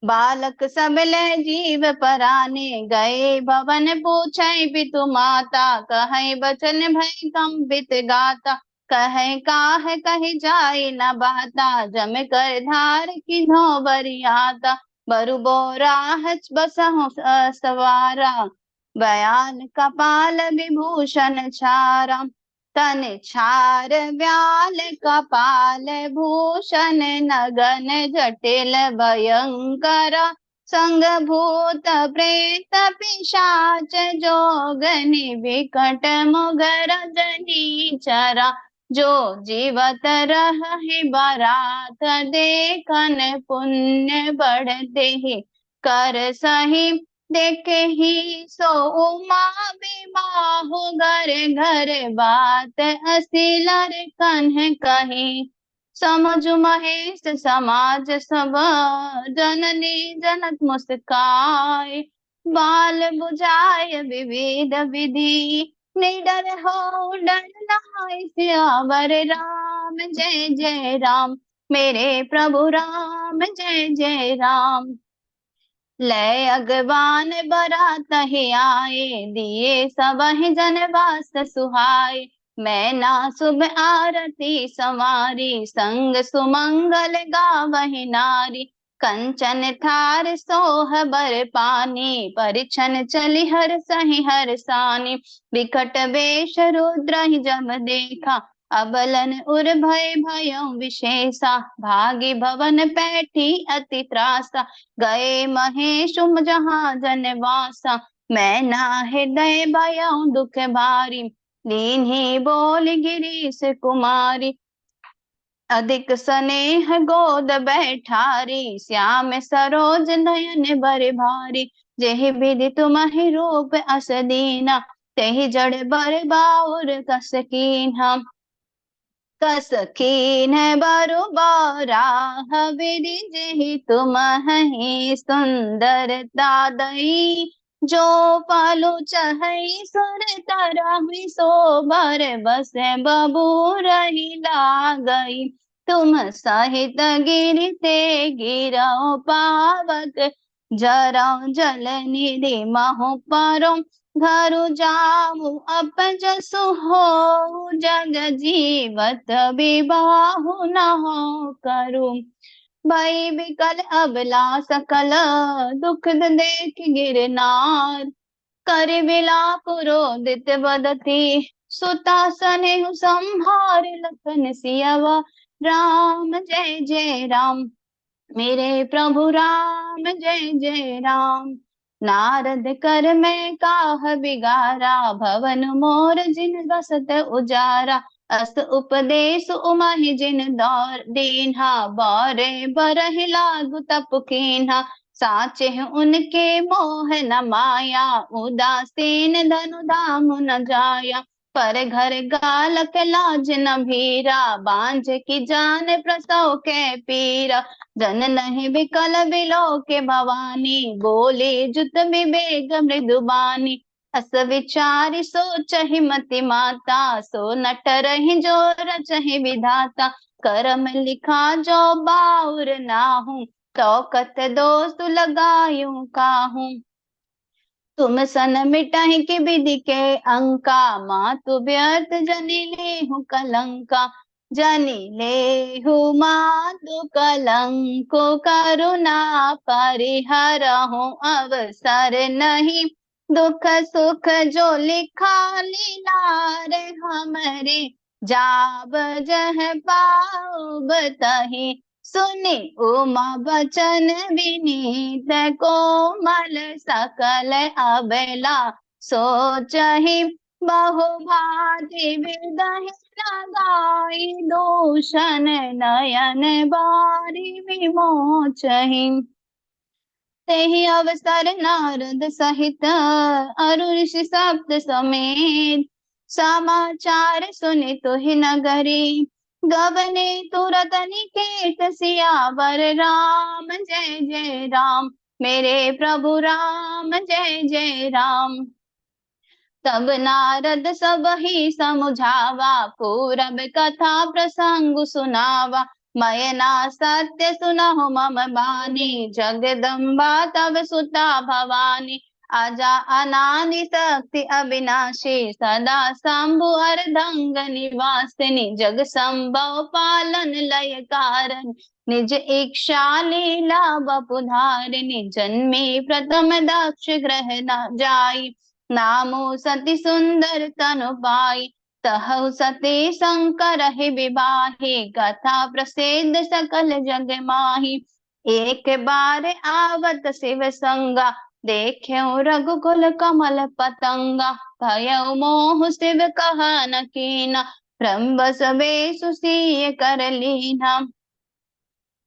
बालक सब ले जीव पराने गए भवन पूछे पितु माता कहे बचन भय कंपित गाता कहे काह कही जाय न बाता जम कर धार की धोबरियाता बरु बोराह बसहु सवारा बयान कपाल विभूषण छारा तन छार व्याल कपाल भूषण नगन जटिल भयंकर संग भूत प्रेत पिशाच जोगनि विकट मुगर जनी चरा जो जीवत रहे बारात देखन पुण्य बढ़ते ही कर सही देखे ही सो उमा बिमाहु घर घर बात असिलर कन्ह कही समझ महेश समाज सब जननी जनक मुस्काय बाल बुझाय विविध विधि निडर हो डर नाय सियावर राम जय जय राम मेरे प्रभु राम जय जय राम लय अगवान बरात ही आए दिए सब जन वास सुहाय मैं ना शुभ आरती संवारी संग सुमंगल गावहि नारी कंचन थार सोह बर पानी परिछन चली हर सही हर सानी विकट वेश रुद्र ही जब देखा अबलन उर भय भयं विशेषा भागी भवन पैठी अति त्रासा गए महेश जहाँ जनवासा मैं ना हृदय भयं दुख भारी दीन ही बोल गिरीश कुमारी अधिक स्नेह गोद बैठारी, श्याम सरोज नयन बर भारी। जेहि विधि तुम्हि रूप अस दीना, तेहि जड़ बर बाउर कस कीन्हा। कस कीन्ह बरु बाराह, विधि जेहि तुम्हि सुंदरता दई। जो पालु चहई सुर तरहि, सो बर बसे बबूरहि लागई। तुम सहित गिरि ते गिरौ पावक, जरौ जल निधि महु परो। घरु जाऊ अपजसु हो, जग जीवत विबाहु न हो करू। भई बिकल अबला सकल, दुख देख गिरनार। कर बिलाप रोदित बदती, सुता सनेहु संभार। लखन सियवा राम जय जय राम, मेरे प्रभु राम जय जय राम। नारद कर मैं काह बिगारा, भवन मोर जिन बसत उजारा। अस उपदेश उमहि जिन दौर दीन्हा, बारे बरहि लागु तप कीन्हा। साचे उनके मोह न माया, उदासीन धनु धाम न जाया। पर घर गालक लाज न भीरा, बांझ की जान प्रसव के पीरा। जन नहीं बिकल बिलो के भवानी, बोले जुत विवेक मृदुबानी। अस विचारि सोचहि मति माता, सो नट रहि जो रचहि विधाता। करम लिखा जो बाउर नाहू, तो कत दोष लगायूं काहू। तुम सन मिटाहि के विधि के अंका, मातु व्यर्थ जनि लेहु कलंका। जनि लेहु मातु कलंको, करुणा परिहरहु अवसर नहीं। दुख सुख जो लिखा लीलारे, हमरे जाब जह पाउब तहि। सुनि उमा बचन विनीत, कोमल सकल अबला। सोचहि बहु भांति विदहि लगाई, दूषण नयन बारी विमोचहि। तेहि अवसर नारद सहित, अरु ऋषि सप्त समेत। समाचार सुनि तुहि नगरी, गगने तुरत निकेत सियावर। राम जय जय राम, मेरे प्रभु राम जय जय राम। तब नारद सब ही समुझावा, पूरब कथा प्रसंग सुनावा। मैं ना सत्य सुनहु मम बानी, जगदम्बा तब सुता भवानी। आजा अनादि शक्ति अविनाशी, सदा शंभु अर्धंग निवासिनी। जग संभव पालन लय कारण, निज इच्छा लीला बपुधारिणी। जन्मी प्रथम दक्ष ग्रह न जाई, नामो सती सुंदर तनु पाई। तहु सती शंकर ही विवाही, कथा प्रसिद्ध सकल जग माही। एक बार आवत शिव संगा, देख्यो रघुकुल कमल पतंगा। भयउ मोह शिव कहा न कीना, ब्रह्म सबेसु सिय कर लीना।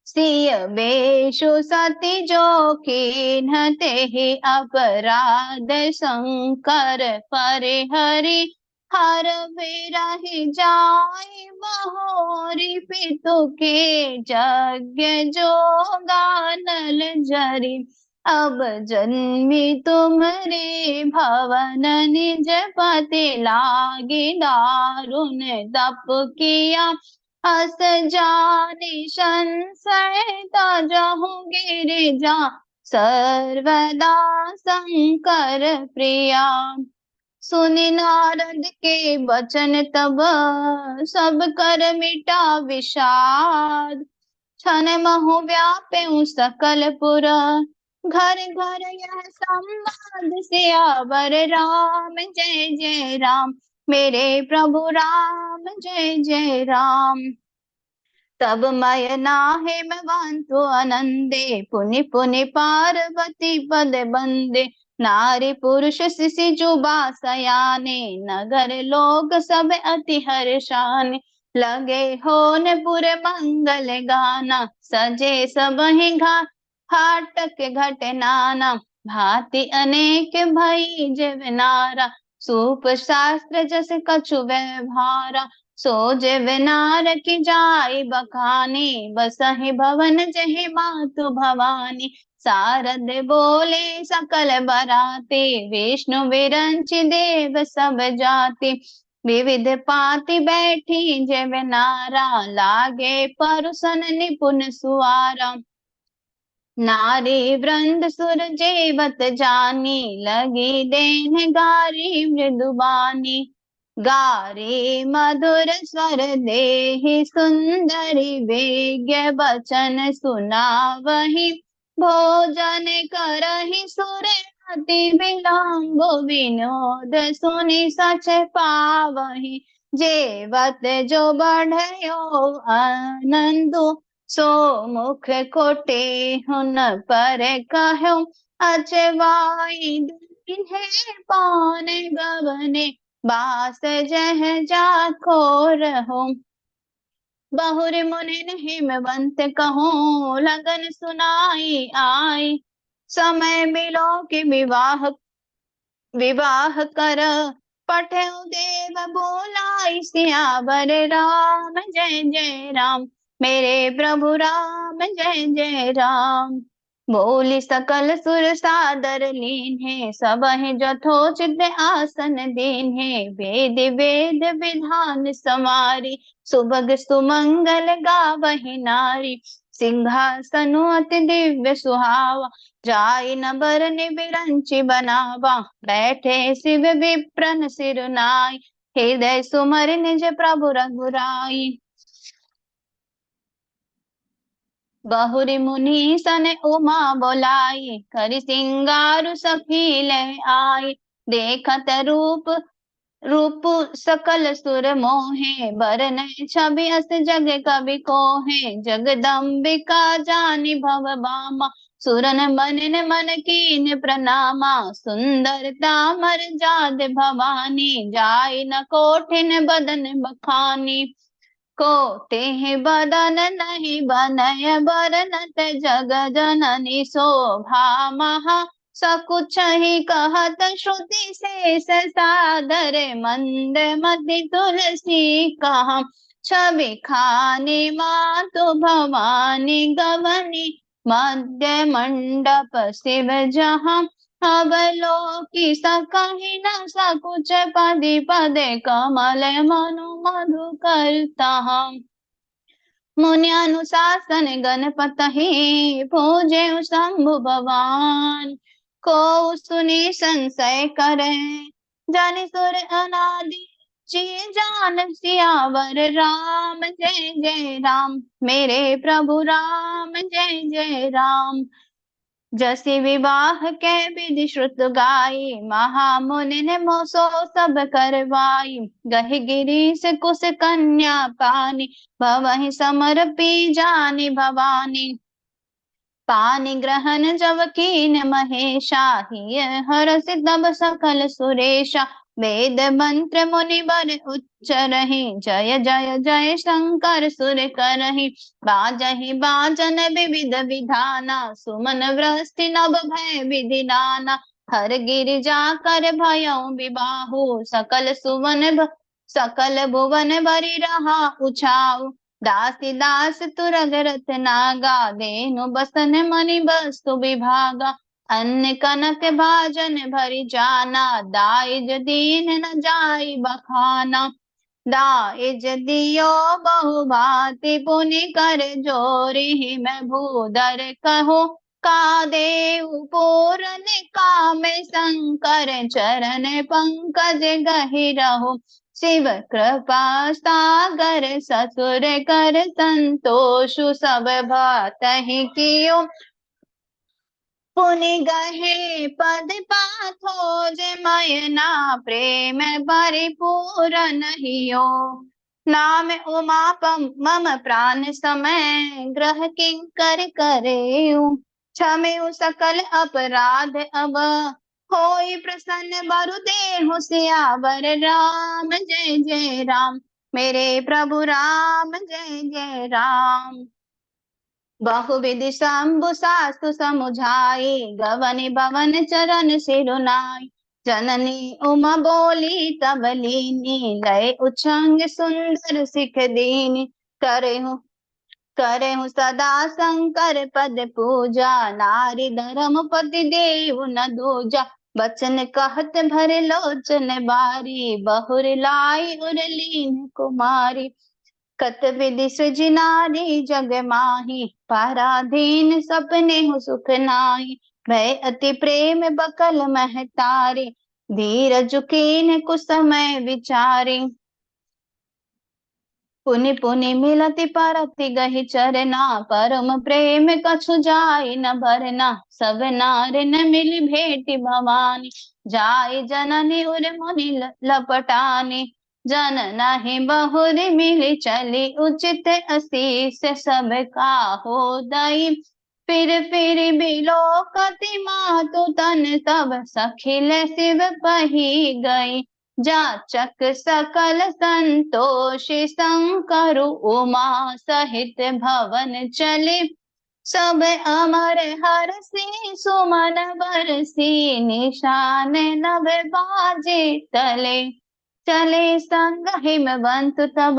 सिय बेशु सती जो कीन्ह, तेहि अपराध शंकर परिहरि। हर विरहि जाय बहोरी, पितु के यज्ञ जो गानल जरी। अब जन्मी तुमरे भवन, निज पति लागी दारुण तप किया। अस जानि संशय तजहु गिरिजा, सर्वदा शंकर प्रिया। सुनि नारद के वचन तब, सब कर मिटा विषाद। छन महु व्याप्यउ सकल पुर, घर घर यह संवाद। सियावर राम जय जय राम, मेरे प्रभु राम जय जय राम। तब मय नाहे मवंतु आनंदे, पुनि पुनि पार्वती पद बंदे। नारी पुरुष शिशु जुबा सयाने, नगर लोक सब अति हर्षाने। लगे होने पूरे मंगल गाना, सजे सब ही घाटक घट नाना, भांति अनेक भई जेव नारा, सूप शास्त्र जस कछु व्यवहारा, सो जेव नार की जाय बखानी, बसहि भवन जहि मातु भवानी, शारद बोले सकल बराते, विष्णु विरंचि देव सब जाति, विविध पाति बैठी जेव नारा, लागे परुसन निपुण सुआरा, नारी वृंद सुर जेवत जानी, लगी देन गारी मृदुबानी, गारी मधुर स्वर देहि सुंदरी, वेग्य बचन सुनावहि, भोजन करहि सुर अति विलंब, विनोद सुनि सच पावहि, जेवत जो बढ़यो आनंदो, सो मुख कोटे हुन पर कहूं, अचवाई दुल्हे पान गवने, बास जह जाखो रहो, बहुर मुनि हिमवंत कहूँ, लगन सुनाई आई, समय मिलो कि विवाह कर, पठेउ देव बोलाई, सियावर राम जय जय राम, मेरे प्रभु राम जय जय राम, बोली सकल सुर सादर लीन्हे, सबहि जथोचित आसन दीन्हे, वेद वेद विधान समारी, सुभग सुमंगल गावहि नारी, सिंहासन अति दिव्य सुहावा, जाई न बरनि बिरंचि बनावा, बैठे शिव विप्रन सिर नाई, हृदय सुमरि निज प्रभु रघुराई, बहुरी मुनि सन उमा बोलाई, करि सिंगार सखी लय आई, देखत रूप सकल सुर मोहे, बरन छवि अस जग कवि कोहे, जगदम्बिका जानि भव बामा, सुरन मन कीन प्रणामा, सुंदरता मर जाद भवानी, जाय न कोठिन बदन बखानी, कोटि बदन नहीं बनय बरनत, जग जननी शोभा महा, सकुच ही कहत श्रुति शेष सादर, मंद मति तुलसी कहा, छवि खानी मातु भवानी, गवनी मध्य मंडप शिव जहाँ, अवलोकि सकहि न सकुच, पदि पदे कमल मनु मधुकर तहाँ, मुनि अनुशासन गणपतहि, पूजे शंभु भगवान, को सुनि संशय करे, जानि सुर अनादि जी जान, सियावर राम जय जय राम, मेरे प्रभु राम जय जय राम, जसी विवाह के विधि श्रुत गाई, महामुनि ने मोसो सब करवाई, गहि गिरीश कुश कन्या पानी, भवहि समर्पी जानि भवानी, पानी ग्रहण जब कीन महेशा, हिय हरष तब सकल सुरेशा, वेद मंत्र मुनि बर उच्चरहि, जय जय जय शंकर सुर करहि, बाजहि बाजन विविध विधाना, सुमन वृष्टि नभ भय विधि नाना, हर गिरिजा कर भयउ विबाहु, सकल भुवन बरि रहा उछाऊ, दासी दास तुरग रत नागा, देनु बसन मणि वस्तु विभागा, अन्न कनक भाजन भरि जाना, दाइज दीन न जाई बखाना, दाइज दियो बहु भांति पुनि कर जोरी, मैं भूधर कहूँ का देव पूरन काम, शंकर चरण पंकज गहि रहु, शिव कृपा सागर ससुर कर संतोषु, सब भातहि कियो पुनि गहे पद पाथो, जे मयना प्रेम परिपूरन हियो, नाम उमापम मम प्राण समय, ग्रह किंकर करेऊ, क्षमेउ सकल अपराध अब, होई प्रसन्न बरु देहु, सियावर राम जय जय राम, मेरे प्रभु राम जय जय राम। बहुविधि शंभु शास्त्र समुझाई, गवन भवन चरण सिरुनाई। जननी उमा बोली तब लीनी, लय उछंग सुंदर सिख दीनी। करे हूँ करे हूँ सदा शंकर पद पूजा, नारी धर्म पति देव न दूजा। बचन कहत भरे लोचन बारी, बहुर लाई उर लीन कुमारी। कत विधि सृजि नारी जग माही, पराधीन सपने हूँ सुख नाई। भय अति प्रेम बकल महतारी, धीरज कीन कुछ समय विचारी। पुनि पुनि मिलति परति गहि चरना, परम प्रेम कछु जाय न भरना। सब नार न मिली भेटी भवानी, जाय जननी उर मुनि लपटानी। जन नाही बहुर मिली चली, उचित असीस सब काहो दई। फिर बिलोकति मातु तन, तब सखिल शिव पही गई। जाचक सकल संतोषी, शंकर उमा सहित भवन चले। सब अमर हरषि सुमन बरसी, निशान नभ बाजे तले। चले संग हिमवंत तब,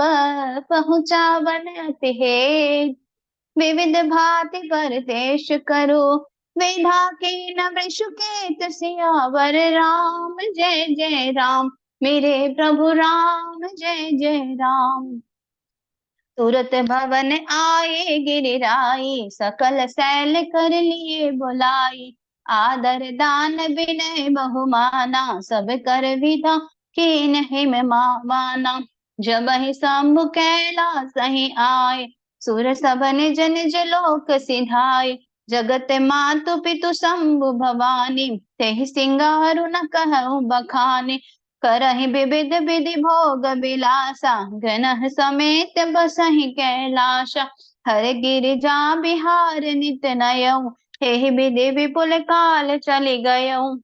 पहुँचावन अति हेत। विविध भांति परदेश करो, विधा की न वृषकेत सियावर राम जय जय राम। मेरे प्रभु राम जय जय राम। तुरत भवन आए गिरिराई, सकल सैल कर लिए बुलाई। आदर दान विनय बहुमाना, सब कर विदा कीन हिम माना। जब ही शंभु कैलास ही आए, सुर सब निज निज लोक सिधाए। जगत मातु पितु शंभु भवानी, तेहि सिंगारु न कहु बखाने। करहि विविध विधि भोग विलासा, गनः समेत बसहि कैलासा। हर गिरिजा बिहार नित नयऊ, एहि विधि विपुल काल चली गयऊ।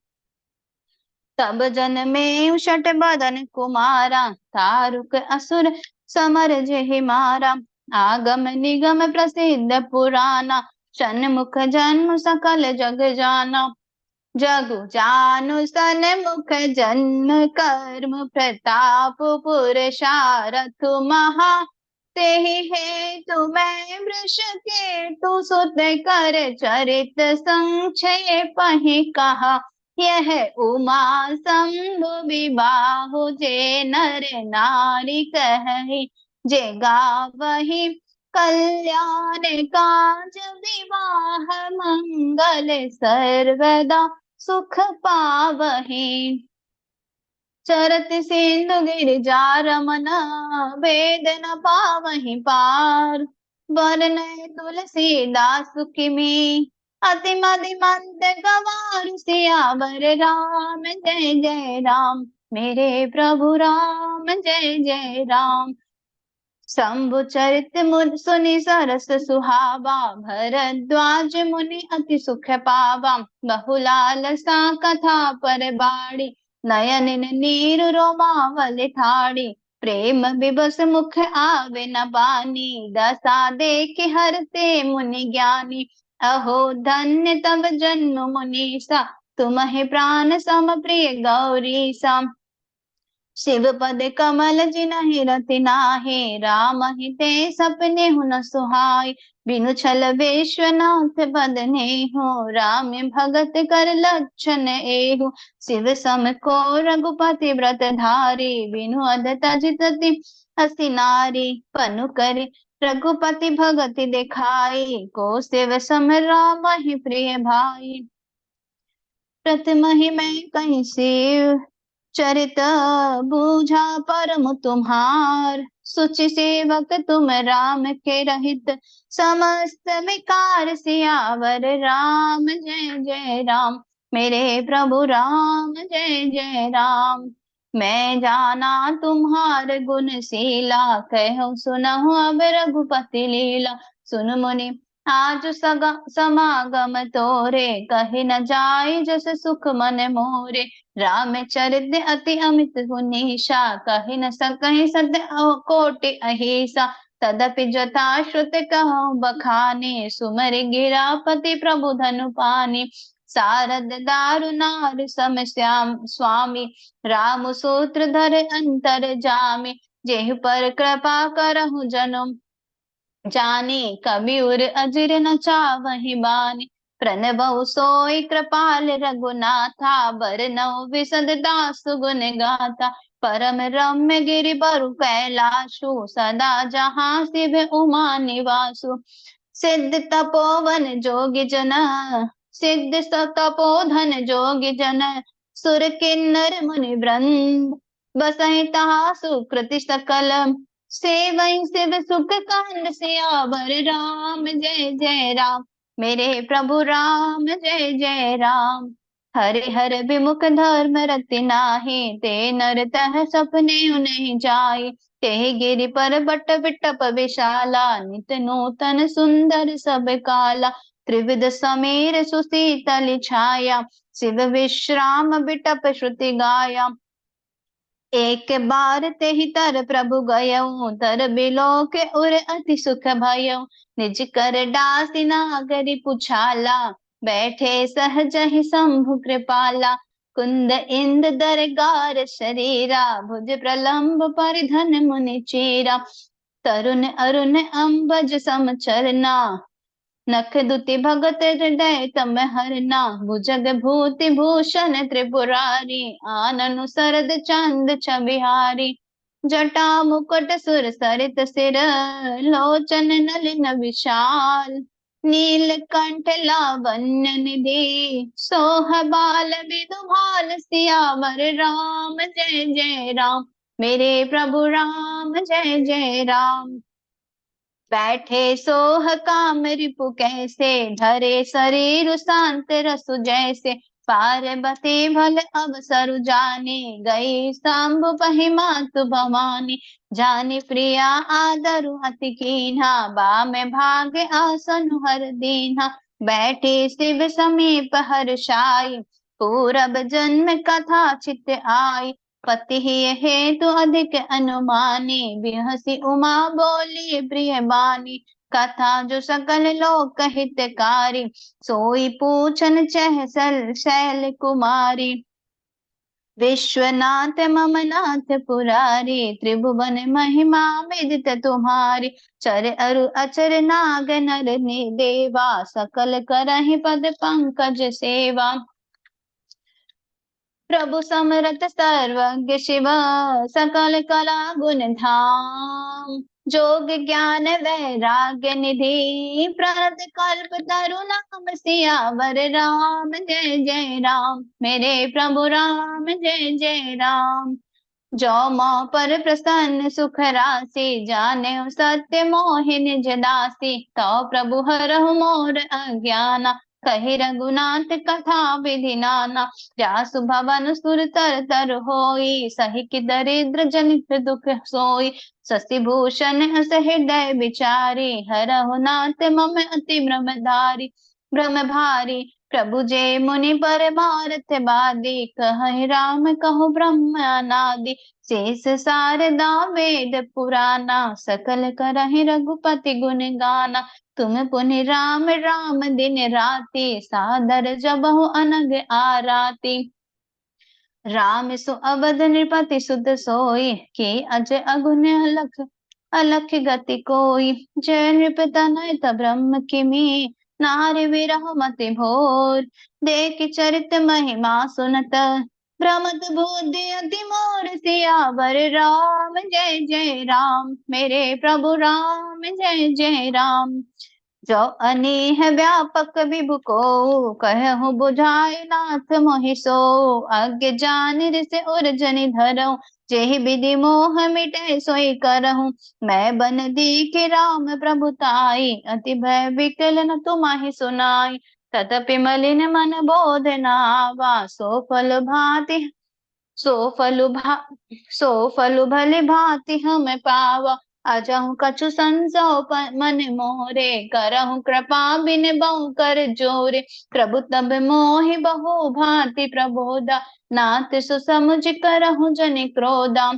तब जन में शठ बदन कुमारा, तारुक असुर समर जेहि मारा। आगम निगम प्रसिद्ध पुराना, सन्मुख जन्म सकल जग जाना। जगु जानु सन्मुख जन्म कर्म, प्रताप पुरुषारथ महा। तेहि हेतु मैं वृष केतु सुत, कर चरित संक्षेप ही कहा। यह उमा शंभु विवाह, जे नर नारी कहि। जे गावही कल्याण काज विवाह, मंगल सर्वदा सुख पावहि। चरत सिंधु गिरिजा रमन, वेद न पावहि पार। वरनय तुलसीदास किमी, अति मति मंत गवार। सियावर राम जय जय राम, मेरे प्रभु राम जय जय राम। शंभु चरित मुनि सुनि सरस सुहावा, भरद्वाज मुनि अति सुख पावा। बहुलाल सा कथा पर बाड़ी, नयन नीर रोमावल ठाड़ी। प्रेम विवश मुख आवे न बानी, दशा देख हरते मुनि ज्ञानी। अहो धन्य तब जन्म मुनीसा, तुम्हें प्राण सम प्रिय गौरीसा। शिव पद कमल जिनहि रति नाहि, राम ही ते सपने हु न सुहाई। बिनु छल विश्वनाथ बदने हो, राम भगत कर लक्षण एहु। शिव सम को रघुपति व्रत धारी, बिनु अध तज तति हसी नारी। पनु करे रघुपति भगति दिखाई, को शिव सम राम ही प्रिय भाई। प्रथम ही मैं कहीं शिव चरित, बूझा परम तुम्हार। सुचि सेवक तुम राम के रहित, समस्त विकार सियावर राम जय जय राम। मेरे प्रभु राम जय जय राम। मैं जाना तुम्हार गुण शीला, कहूँ सुनहु अब रघुपति लीला। सुन मुनि आज समागम तोरे, कहे न जाय जस सुख मन मोरे। राम चरित अति अमित गुनीशा, कहे न सकहि सत्य कोटि अहिसा। तदपि जथा श्रुत कहूँ बखाने, सुमर गिरापति प्रभु धनु पानी। सारद दारुनार सम श्याम स्वामी, राम सूत्र धर अंतर जामी। जेहु पर कृपा करहु जनुम जाने, कबीर अजिर न चावहि बानी। प्रणबउ सोई कृपाल रघुनाथा, बरनउ विशद दासु गुण गाथा। परम रम्य गिरि बरु कैलाशु, सदा जहाँ शिव उमा निवासु। सिद्ध तपोवन जोगी जन, सिद्ध तपोधन जोगी जन। सुर किन्नर मुनि वृंद, बसहि तहा सुकृति सकल। सेवई शिव सुख कांद सियावर राम, जय जय राम। मेरे प्रभु राम, जय जय राम। हरे हर विमुख धर्म रति नाही, ते नर तह सपने नहीं जाय। ते गिरि पर्वत बिटप विशाला, नित नूतन सुंदर सब काला। त्रिविध समीर सुशीतल छाया, शिव विश्राम बिटप श्रुति गाया। एक बार ते ही तर प्रभु गयऊ, तर बिलो के उर अति सुख भयऊ। निज कर डासी नागरि पुछाला, बैठे सहज ही शंभु कृपाला। कुंद इंद दरगार शरीरा, भुज प्रलंब परिधन मुनि चीरा। तरुण अरुण अंबज सम चरना, नख दुति भगत हृदय तम हरना। भुजग भूति भूषण त्रिपुरारी, आननु सरद चंद छबिहारी। जटा मुकुट सुर सरित सिर, लोचन नलिन विशाल। नीलकंठ लावण्य निधि, सोह बाल विदुभाल। सियावर राम, जय जय राम। मेरे प्रभु राम, जय जय राम। बैठे सोह काम रिपु कैसे, धरे शरीर शांत रसु जैसे। पार्वती भल अवसरु जाने, गई सांबु पहि मातु भवानी। जानी प्रिया आदरु अति कीन्हा, बामे भागे आसनु हर दीन्हा। बैठे शिव समीप हर्षाई, पूरब जन्म कथा चित आई। पति हेतु अधिक अनुमानी, बिहसी उमा बोली प्रिय बानी। कथा जो सकल लोक हितकारी, सोई पूछन चह शैल कुमारी। विश्वनाथ मम नाथ पुरारी, त्रिभुवन महिमा विदित तुम्हारी। चर अरु अचर नाग नर देवा, सकल करहि पद पंकज सेवा। प्रभु समरथ सर्वज्ञ शिव, सकल कला गुण धाम। जोग ज्ञान वैराग्य निधि, प्रणत कल्प तरु नाम। सियावर राम, जय जय राम। मेरे प्रभु राम, जय जय राम। जो मोह पर प्रसन्न सुख राशि, जाने सत्य मोहि निज दासी। तो प्रभु हरहु मोर अज्ञाना, कहि रघुनाथ कथा विधि नाना। जासु भवन सुर तर तर होई, सही कि दरिद्र जनित दुख सोई। शशि भूषण हस हृदय विचारी, हरहु नाथ मम अति भ्रमधारी। भ्रम भारी, प्रभु जे मुनि पर मारथ बादी, कहि राम कहु ब्रह्म अनादि। शेष शारदा वेद पुराना, सकल करहि रघुपति गुण गाना। तुम पुनि राम राम दिन राति, सादर जबहु अनग आराती। राम सु अवध नृपति सुत सोई, कि अज अगुन अलख अलख गति कोई। जय नृप तनय त ब्रह्म किमी, नारि विरह मति भोर। देख चरित महिमा सुनत, भ्रमत बुद्धि अति मोर। सियावर राम, जय जय राम। मेरे प्रभु राम, जय जय राम। जो अनेह व्यापक विभु को, कहूँ बुझाए नाथ मोहि सो। अज्ञ जान से उर जनि धरऊँ, जेहि विधि मोह मिटे सोई करहूँ। मैं बन दीखे राम प्रभुताई, अति भय विकल न तुम्हाहि सुनाई। ततपि मलिन मन बोध न आवा, सो फल भांति सो फल भले भांति हम पावा। आजाहु कछु संसो मन मोरे, करहु कृपा बिन बहु कर जोरे। प्रभु तब मोहि बहु भांति प्रबोधा, नाथ सुसमुझ करहु जनि क्रोधा।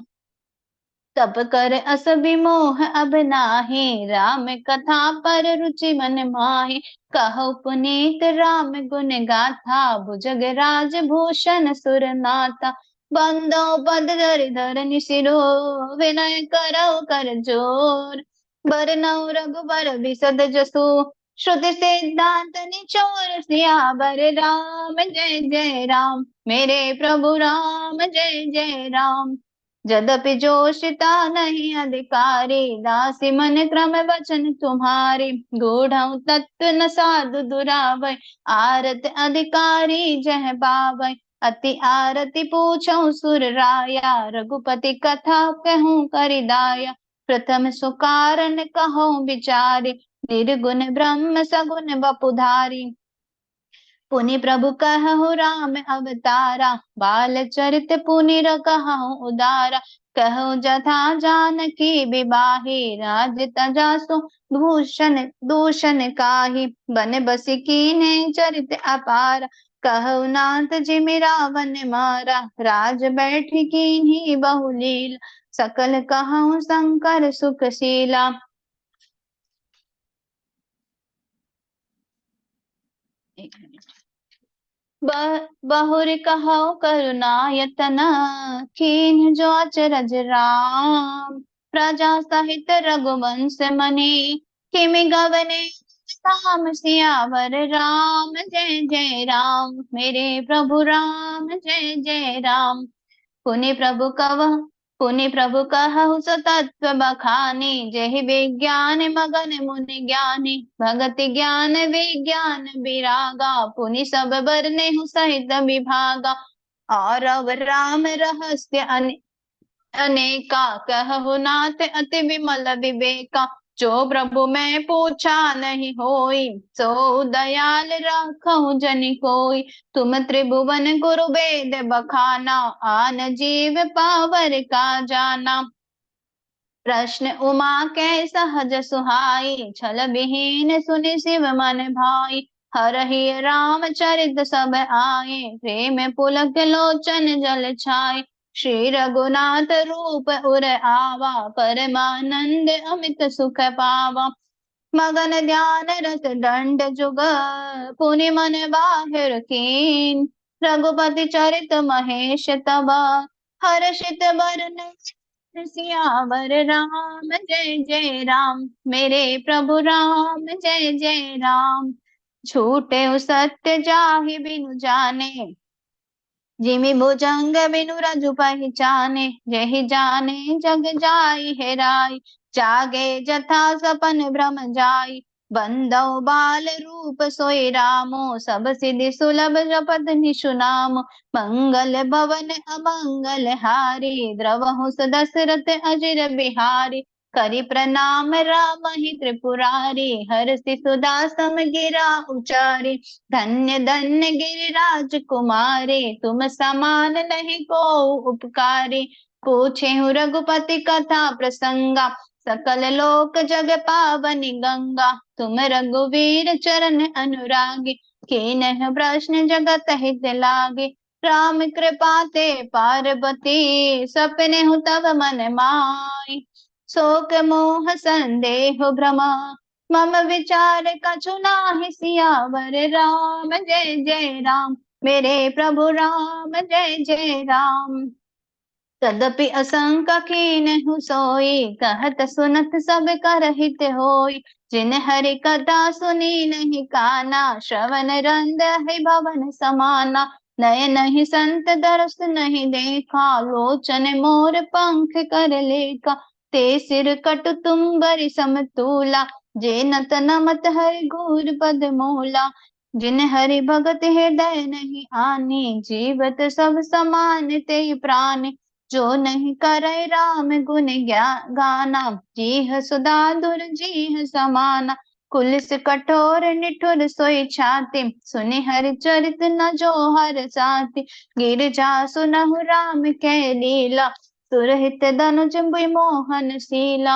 तब कर अस विमोह अब नाहि, राम कथा पर रुचि मन माहि। कहु पुनीत राम गुण गाथा, भुजग राज भूषण सुरनाथा। बंदो पद धरि धरनि सिरो, विनय करौ कर जोर। बरनउँ रघुबर बिसद जसु, श्रुति सिद्धांत निचोर। सियावर राम जय जय राम, मेरे प्रभु राम जय जय राम। यद्यपि जोशिता नहीं अधिकारी, दासी मन क्रम वचन तुम्हारी। गूढ़ तत्व न साधु दुरावै, आरत अधिकारी जह पावै। अति आरती पूछौ सुर राया, रघुपति कथा कहूँ करिदाया। प्रथम सुकारण कहूँ विचारी, निर्गुण ब्रह्म सगुण बपुधारी। पुनि प्रभु कहु राम अवतारा, बाल चरित पुनि कहु उदारा। कहु जथा जानकी विवाही, राज तजासु भूषण दूषण काहि। बन बसी कीन्हे चरित अपार, कहु नाथ जिमि रावण मारा। राज बैठि कीन्ही बहुलील, सकल कहु शंकर सुखशीला। एक मिनट। बहुर कहौ करुणायतन, कीन्ह जो अचरज राम। प्रजा सहित रघुवंश मनि, किमि गवने राम। सियावर राम जय जय राम, मेरे प्रभु राम जय जय राम। पुनि प्रभु कहु सो तत्व बखानी, जहि विज्ञान मगन मुनि ज्ञानी। भगति ज्ञान विज्ञान विरागा, पुनि सब बरनेहु सहित विभागा। और अब राम रहस्य अनेका, कहु नाथ अति विमल विवेका। जो प्रभु मैं पूछा नहीं होई, सो दयाल राखहु जनि कोई। तुम त्रिभुवन गुरु वेद बखाना, आन जीव पावर का जाना। प्रश्न उमा कै सहज सुहाई, छल विहीन सुनि शिव मन भाई। हरहि रामचरित सब आए, प्रेम पुलक लोचन जल छाए। श्री रघुनाथ रूप उर आवा, परमानंद अमित सुख पावा। मगन ध्यान रस दंड जुग, पुनि मन बाहिर कीन। रघुपति चरित महेश तबा, हर्षित बरन सियावर राम जय जय राम, मेरे प्रभु राम जय जय राम। झूठे सत्य जाहि बिनु जाने, जिमि भुजंग बिनु रजु पहचाने। जहि जाने जग जाई हेराई, जागे जथा सपन भ्रम जाई। बंदौ बाल रूप सोई रामो, सब सिद्धि सुलभ जपत निशु नाम। मंगल भवन अमंगल हारी, द्रवहु दशरथ अजिर बिहारी। करि प्रणाम राम ही त्रिपुरारी, हरषि सुधा सम गिरा उचारी। धन्य धन्य गिरिराज कुमारे, तुम समान नहीं को उपकारी। पूछे रघुपति कथा प्रसंगा, सकल लोक जग पावनी गंगा। तुम रघुवीर चरण अनुरागी, कीन्ह प्रश्न जगत हित लागे। राम कृपा ते पार्वती, सपने हूँ तब मन माई। शोक मोह संदेह भ्रमा, मम विचार कछु नाहि। सियावर राम जय जय राम, मेरे प्रभु राम जय जय राम। तदपि असंक कीन्हु सोई, कहत सुनत सब कर हित होई। जिन हरि कथा सुनी नहीं काना, श्रवण रंद है भवन समाना। नय नहीं संत दरस नहीं देखा, लोचन मोर पंख कर लेका। ते सिर कटु तुम्बरि समतूला, जे नत नमत हरि घूर पद मोला। जिन हरि भगत हृदय नहीं आनी, जीवत सब समान ते प्राण। जो नहीं करे राम गुण गाना, जीह सुधा दुर जीह समाना। कुलिस कठोर निठुर सोई छाति, सुनि हरि चरित न जो हर साथी। गिरजा सुनहु राम कै लीला, सुरहित धनुज मोहन शीला।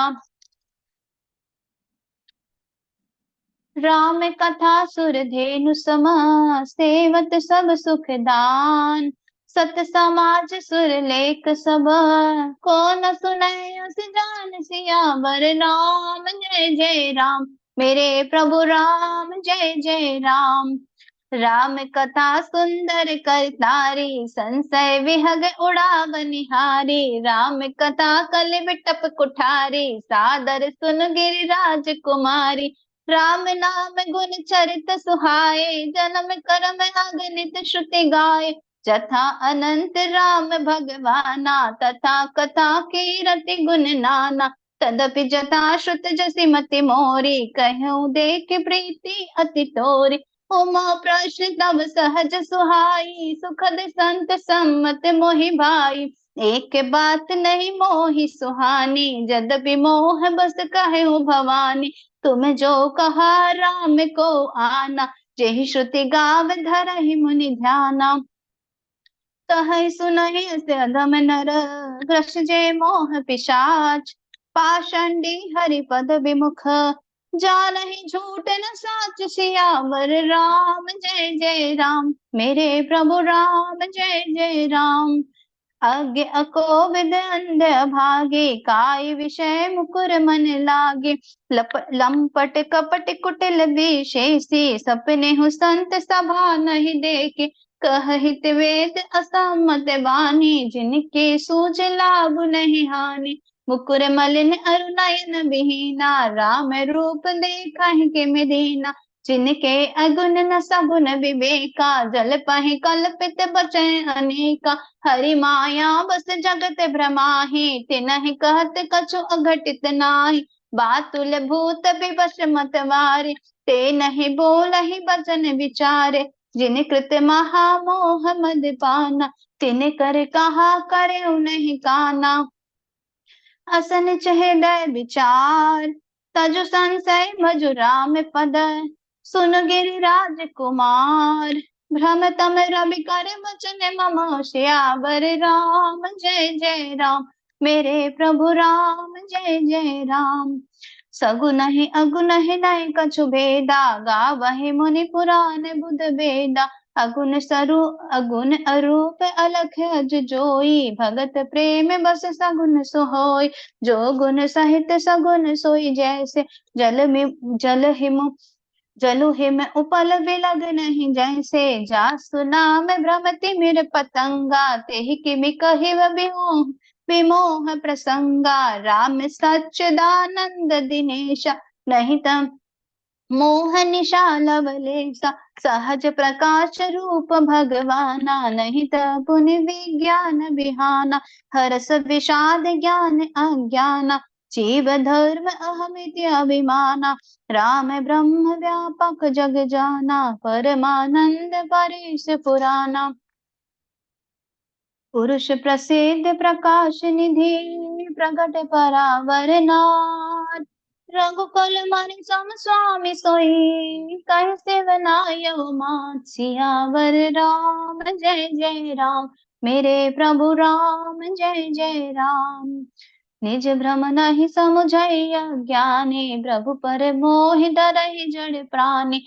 राम कथा सुर धेनु सम, सेवत सब सुख दान। सत समाज सुर लेख सब, को न सुनै अस जान। सियावर राम जय जय राम, मेरे प्रभु राम जय जय राम। राम कथा सुंदर करतारी, संशय विहग उड़ाव निहारी। राम कथा कलि बिटप कुठारी, सादर सुन गिरिराज कुमारी। राम नाम गुण चरित सुहाए, जन्म कर्म अगणित श्रुति गाए। जथा अनंत राम भगवाना, तथा कथा कीरति गुण नाना। तदपि जथा श्रुत जसि मति मोरी, कहूँ देख प्रीति अति तोरी। उमा प्रश्न तब सहज सुहाई, सुखद संत सम्मत मोहि भाई। एक बात नहीं मोहि सुहानी, यद्यपि मोह बस कहूँ भवानी। तुम जो कहा राम को आना, जेहि श्रुति गाव धरहि मुनि ध्याना। कहै सुनहि अस अधम नर, ग्रस जे मोह पिशाच। पाषंडी हरि पद विमुख, जानहि झूठ न साच। सियावर राम जय जय राम, मेरे प्रभु राम जय जय राम। अज्ञ अकोविद अंध अभागे, काय विषय मुकुर मन लागे। लंपट कपट कुटिल विशेषी, सपने हु संत सभा नहीं देखे। कहहित वेद असम्मत वाणी, जिनके सूझ लाभ नहीं हानि। मुकुर मलिन अरु नयन विहीना, राम रूप देखहि के मिदीना। जिनके अगुण न सगुन विवेका, जल पहि कल्पित बचन अनेका। हरि माया बस जगत भ्रमाहि, तिनहि कहत कछु अघटित नाही। बातुल भूत विवश मतवारे, ते नहीं बोलहि बचन विचारे। जिन कृत महामोह मद पाना, तिन कर कहा करे नहीं काना। असन चहे दय विचार, तजु संशय भजु राम पद। सुन गिरिराज कुमार, भ्रम तम रवि कर वचन मम। सियावर राम जय जय राम, मेरे प्रभु राम जय जय राम। सगुन ही अगुन ही नहीं कछु भेदा, गावहि मुनि पुराण बुध वेदा। अगुण स्वरू अगुण अरूप अलख अज जोई, भगत प्रेम बस सगुन सोहोई। जो गुण सहित सगुन सोई जैसे, जल हिम उपल बिलग नहीं जैसे। जासु नाम भ्रमति मिर पतंगा, तेहि किमि कहिब बिमोह विमोह प्रसंगा। राम सच्चिदानंद दिनेशा, नहीं तम मोह निशा लवलेशा। सहज प्रकाश रूप भगवाना, नहीं पुनि विज्ञान बिहाना। हरस विषाद ज्ञान अज्ञाना, जीव धर्म अहमिति अभिमाना। राम ब्रह्म व्यापक जग जाना, परमानंद परेश पुराना। पुरुष प्रसिद्ध प्रकाश निधि, प्रगट परावर नाथ। रघुकुल मन सम स्वामी सोई, कह सेवनाय मात। सियावर राम जय जय राम, मेरे प्रभु राम जय जय राम। निज भ्रम नहीं समुझै ज्ञानी, प्रभु पर मोहि डरहि जड़ प्राणी।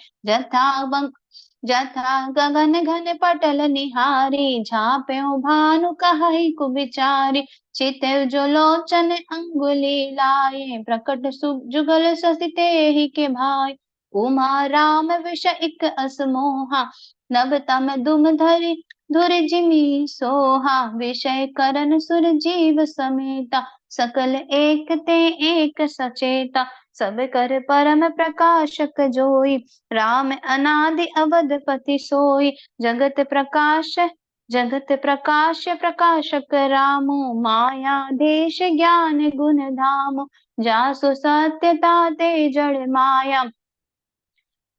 जथा गगन घन पटल निहारी, झाँप्यो भानु कहै कुविचारी। चितै जो लोचन अंगुली लाए, प्रकट जुगल शशि तेहि के भाई। उमा राम विष इक असमोहा, नभ तम दुम धरि धुर जिमि सोहा। विषय करन सुर जीव समेता, सकल एक ते एक सचेता। सब कर परम प्रकाशक जोई, राम अनादि अवधपति सोई। जगत प्रकाश प्रकाशक रामो, माया देश ज्ञान गुण धामो। जासु सत्यता ते जड़ माया,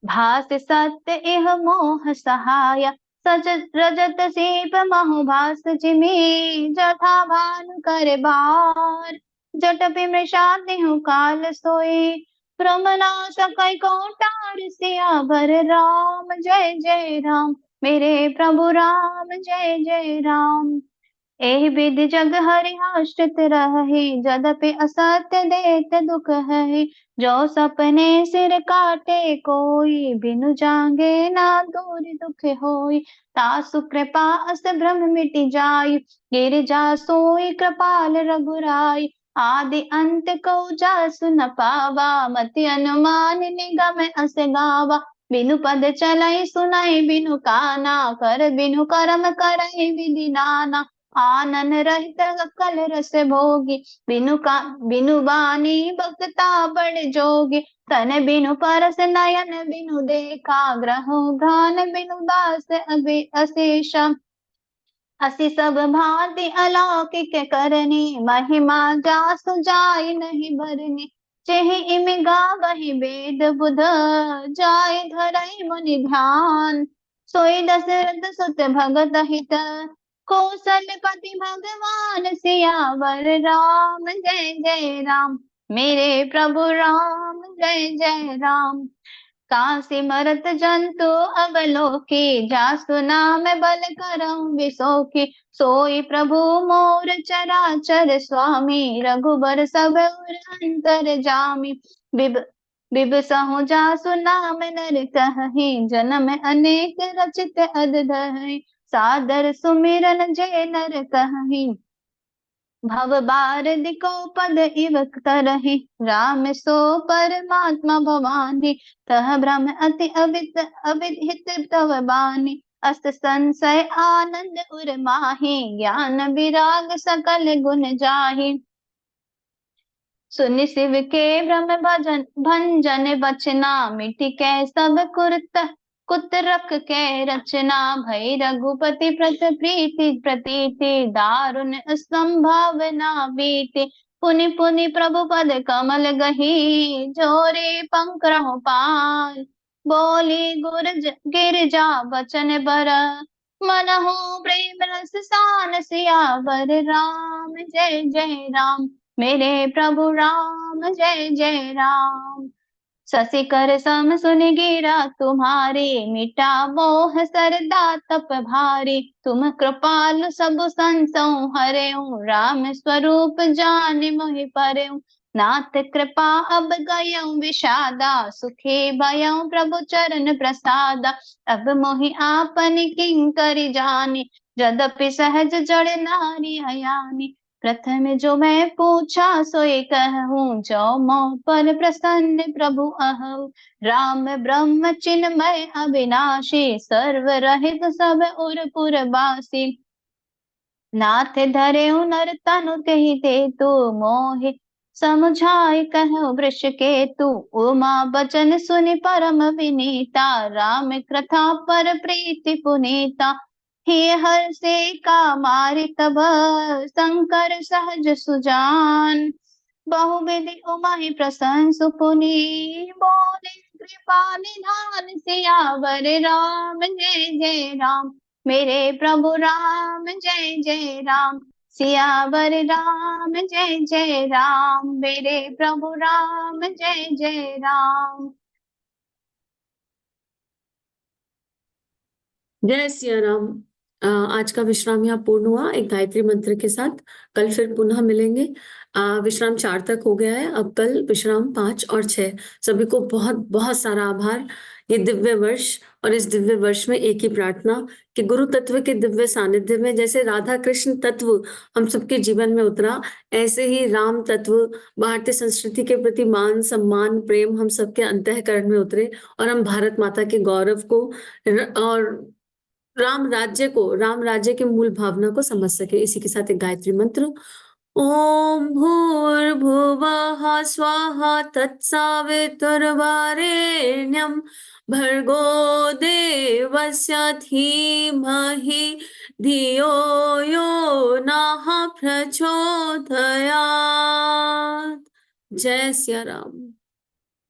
भास सत्य इह मोह सहाया। सच रजत सीप महु भास जिमि, जथा भानु कर बार। जटपि मृषा तिहु काल सोई, प्रमना सकै कोटार। सियावर राम जय जय राम, मेरे प्रभु राम जय जय राम। एहि विधि जग हरि आश्रित रहे, जदपि असत्य देत दुख है। जो सपने सिर काटे कोई, बिनु जागे ना दूर दुख होई। तासु कृपा अस भ्रम मिटि जाय, गिर जा सोई कृपाल रघुराई। आदि अंत को जासु न पावा, मति अनुमान निगम अस गावा। बिनु पद चलाई सुनाई बिनु काना, कर बिनु कर्म करई विधि नाना। आनन रहित सकल रस भोगी, बिनु बानी बक्ता बड़ जोगी। तन बिनु परस नयन बिनु देखा, ग्रहो घ्रान बिनु दास अशेष। असी सब भांति अलौकिक करनी, महिमा जासु जाय नहीं बरनी। जेहि इम गावहि वेद बुध, जाय धरई मुनि ध्यान। सोई दशरथ सुत भगत हित, कौशलपति भगवान सियावर राम। जय जय राम, मेरे प्रभु राम जय जय राम। काशी मरत जंतु अवलोके, जासु नाम बल करऊं विसोके। सोई प्रभु मोर चराचर स्वामी, रघुबर सब उर अंतर जामी। बिबसहु जासु नाम नर कहहि, जन्म अनेक रचित अधधहि। सादर सुमिरन जय नर कहहि, भव बारदि को पद इव तरहि। राम सो परमात्मा भवानी, तह भ्रम अति अविहित तव बानी। अस्त संशय आनंद उर माहि, ज्ञान विराग सकल गुण जाहि। सुनि शिव के भ्रम भंजन बचना, मिटि कै सब कुत रख के रचना। भई रघुपति प्रत प्रीति प्रतीति, दारुण असंभावना बीति। पुनि पुनि प्रभु पद कमल गही, जोरे पंकरहु पाय। बोली गिरजा बचन बर, मनहु प्रेम रस सान सियावर राम। जय जय राम, मेरे प्रभु राम जय जय राम। शशि कर सम सुनि गिरा तुम्हारे, मिटा मोह सरदा तप भारी। तुम कृपालु सब संतों हरेऊ, राम स्वरूप जान मोहि परेऊ। नाथ कृपा अब गयऊँ विषादा, सुखे भयऊँ प्रभु चरण प्रसादा। अब मोहि आपन किंकरि जानी, यद्यपि सहज जड़ नारी हयानी। प्रथम जो मैं पूछा सोई कहूँ, जो मोह पर प्रसन्न प्रभु अहु। राम ब्रह्म चिन्मय अविनाशी, सर्व रहित सब उर पुरबासी। नाथ धरे नर तनु तेहि तेतु, मोहि समुझाय कहु वृष केतु। उमा बचन सुनि परम विनीता, राम कथा पर प्रीति पुनीता। हे हर से का मारि तब, शंकर सहज सुजान। बहुविधि उमा ही प्रशंसु पुनि, बोले कृपा निधान सियावर राम। जय जय राम, मेरे प्रभु राम जय जय राम। सियावर राम जय जय राम, मेरे प्रभु राम जय जय राम। जय सिया राम। आज का विश्राम यहाँ पूर्ण हुआ एक गायत्री मंत्र के साथ। कल फिर पुनः मिलेंगे। विश्राम 4 तक हो गया है, अब कल विश्राम 5 और 6। सभी को बहुत बहुत सारा आभार। ये दिव्य वर्ष और इस दिव्य वर्ष में एक ही प्रार्थना कि गुरु तत्व के दिव्य सानिध्य में जैसे राधा कृष्ण तत्व हम सबके जीवन में उतरा, ऐसे ही राम तत्व भारतीय संस्कृति के प्रति मान सम्मान प्रेम हम सबके अंतःकरण में उतरे और हम भारत माता के गौरव को और राम राज्य के मूल भावना को समझ सके। इसी के साथ एक गायत्री मंत्र। ओम भूर्भुवः स्वाहा तत्सवितुर्वरेण्यं, भर्गो देवस्य धीमहि धियो यो नः प्रचोदयात्। जय सिया राम।